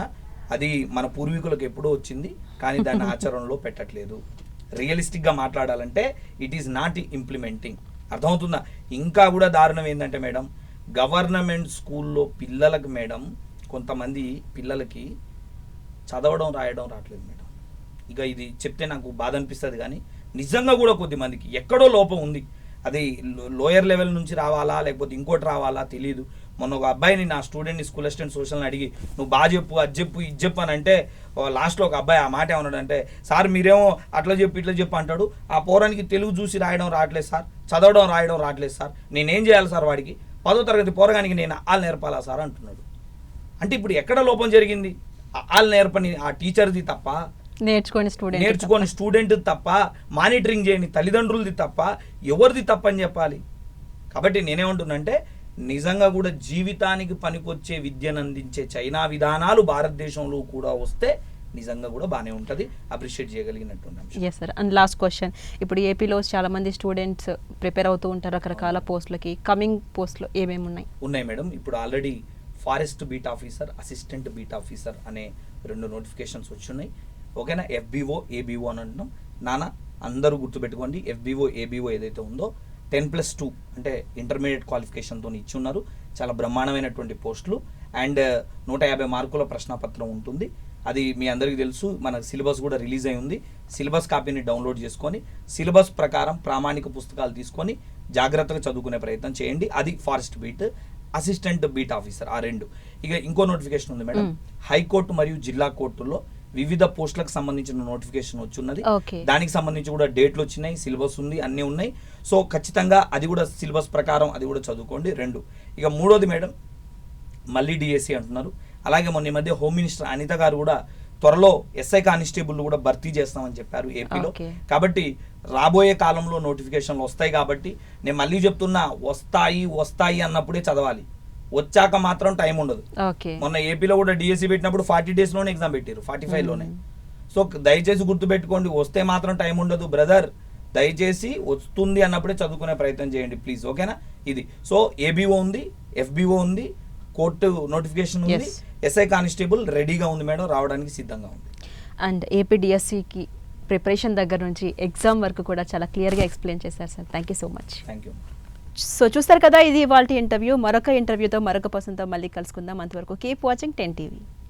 అది మన పూర్వీకులకు ఎప్పుడో వచ్చింది, కానీ దాన్ని ఆచరణలో పెట్టట్లేదు. రియలిస్టిక్గా మాట్లాడాలంటే ఇట్ ఈస్ నాట్ ఇంప్లిమెంటింగ్. అర్థమవుతుందా? ఇంకా కూడా దారుణం ఏంటంటే మేడం, గవర్నమెంట్ స్కూల్లో పిల్లలకు మేడం, కొంతమంది పిల్లలకి చదవడం రాయడం రావట్లేదు మేడం. ఇక ఇది చెప్తే నాకు బాధ అనిపిస్తుంది, కానీ నిజంగా కూడా కొద్దిమందికి ఎక్కడో లోపం ఉంది. అది లోయర్ లెవెల్ నుంచి రావాలా లేకపోతే ఇంకోటి రావాలా తెలియదు. మొన్న ఒక అబ్బాయిని, నా స్టూడెంట్ని, స్కూల్ అసిస్టెంట్ సోషల్ని అడిగి, నువ్వు బాగా చెప్పు, అది చెప్పు, ఇది చెప్పు అని అంటే, లాస్ట్లో ఒక అబ్బాయి ఆ మాట ఏమన్నాడంటే, సార్ మీరేమో అట్లా చెప్పు ఇట్లా చెప్పు అంటాడు, ఆ పోరానికి తెలుగు చూసి రాయడం రావట్లేదు సార్, చదవడం రాయడం రావట్లేదు సార్, నేనేం చేయాలి సార్, వాడికి 10వ తరగతి పోరగానికి నేను ఆల్ నేర్పాలా సార్ అంటున్నాడు. అంటే ఇప్పుడు ఎక్కడ లోపం జరిగింది? ఆల్ నేర్పని ఆ టీచర్ది తప్ప, నేర్చుకోని స్టూడెంట్ తప్ప, మానిటరింగ్ చేయని తల్లిదండ్రులది తప్ప, ఎవరిది తప్పని చెప్పాలి. కాబట్టి నేనేమంటున్నానంటే, నిజంగా కూడా జీవితానికి పనికొచ్చే విద్యను అందించే చైనా విధానాలు భారతదేశంలో కూడా వస్తే నిజంగా కూడా బాగానే ఉంటుంది, అప్రిషియేట్ చేయగలిగినట్టు. Yes sir. And last question, ఇప్పుడు ఏపీలో చాలా మంది స్టూడెంట్స్ ప్రిపేర్ అవుతూ ఉంటారు రకరకాల పోస్టులకి. కమింగ్ పోస్టులు ఏమేమి ఉన్నాయి మేడం? ఇప్పుడు already forest beat officer, assistant beat officer అనే 2 నోటిఫికేషన్స్ వచ్చున్నాయి. ఓకేనా? FBO, ABO అని అంటున్నాం. అందరూ గుర్తుపెట్టుకోండి, FBO, ABO ఏదైతే ఉందో 10+2 అంటే ఇంటర్మీడియట్ క్వాలిఫికేషన్తో ఇచ్చున్నారు. చాలా బ్రహ్మాండమైనటువంటి పోస్టులు. అండ్ 150 మార్కుల ప్రశ్నపత్రం ఉంటుంది. అది మీ అందరికీ తెలుసు. మన సిలబస్ కూడా రిలీజ్ అయి ఉంది. సిలబస్ కాపీని డౌన్లోడ్ చేసుకొని సిలబస్ ప్రకారం ప్రామాణిక పుస్తకాలు తీసుకొని జాగ్రత్తగా చదువుకునే ప్రయత్నం చేయండి. అది forest beat, assistant beat officer, ఆ 2. ఇక ఇంకో నోటిఫికేషన్ ఉంది మేడం, హైకోర్టు మరియు జిల్లా కోర్టుల్లో వివిధ పోస్టులకు సంబంధించిన నోటిఫికేషన్ వచ్చున్నది. దానికి సంబంధించి కూడా డేట్లు వచ్చినాయి, సిలబస్ ఉంది, అన్నీ ఉన్నాయి. సో ఖచ్చితంగా అది కూడా సిలబస్ ప్రకారం అది కూడా చదువుకోండి. 2. ఇక 3వది మేడం, మళ్ళీ డిఎస్సి అంటున్నారు. అలాగే మొన్న ఈ మధ్య హోమ్ మినిస్టర్ అనిత గారు కూడా త్వరలో SI కానిస్టేబుల్ కూడా భర్తీ చేస్తామని చెప్పారు ఏపీలో. కాబట్టి రాబోయే కాలంలో నోటిఫికేషన్లు వస్తాయి. కాబట్టి నేను మళ్ళీ చెప్తున్నా, వస్తాయి అన్నప్పుడే చదవాలి, వచ్చాక మాత్రం టైం ఉండదు. మొన్న ఏపీలో కూడా డిఎస్సి పెట్టినప్పుడు 40 డేస్లోనే ఎగ్జామ్ పెట్టారు, 45లోనే. సో దయచేసి గుర్తుపెట్టుకోండి, వస్తే మాత్రం టైం ఉండదు బ్రదర్. దయచేసి వస్తుంది అన్నప్పుడే చదువుకునే ప్రయత్నం చేయండి ప్లీజ్, ఓకేనా? ఇది సో ఏబీఓ ఉంది, ఎఫ్బిఓ ఉంది, కోర్టు నోటిఫికేషన్ ఉంది, Yes. ఎస్ఐ కానిస్టేబుల్ రెడీగా ఉంది మేడం, రావడానికి సిద్ధంగా ఉంది. అండ్ ఏపీడిఎస్సికి ప్రిపరేషన్ దగ్గర నుంచి ఎగ్జామ్ వరకు కూడా చాలా క్లియర్గా ఎక్స్ప్లెయిన్ చేశారు sir. Thank you so much. Thank you. So చూస్తారు కదా, ఇది ఇవాల్టి ఇంటర్వ్యూ. మరొక ఇంటర్వ్యూతో మరొక పర్సన్తో మళ్ళీ కలుసుకుందాం. అంతవరకు కీప్ వాచింగ్ 10 TV.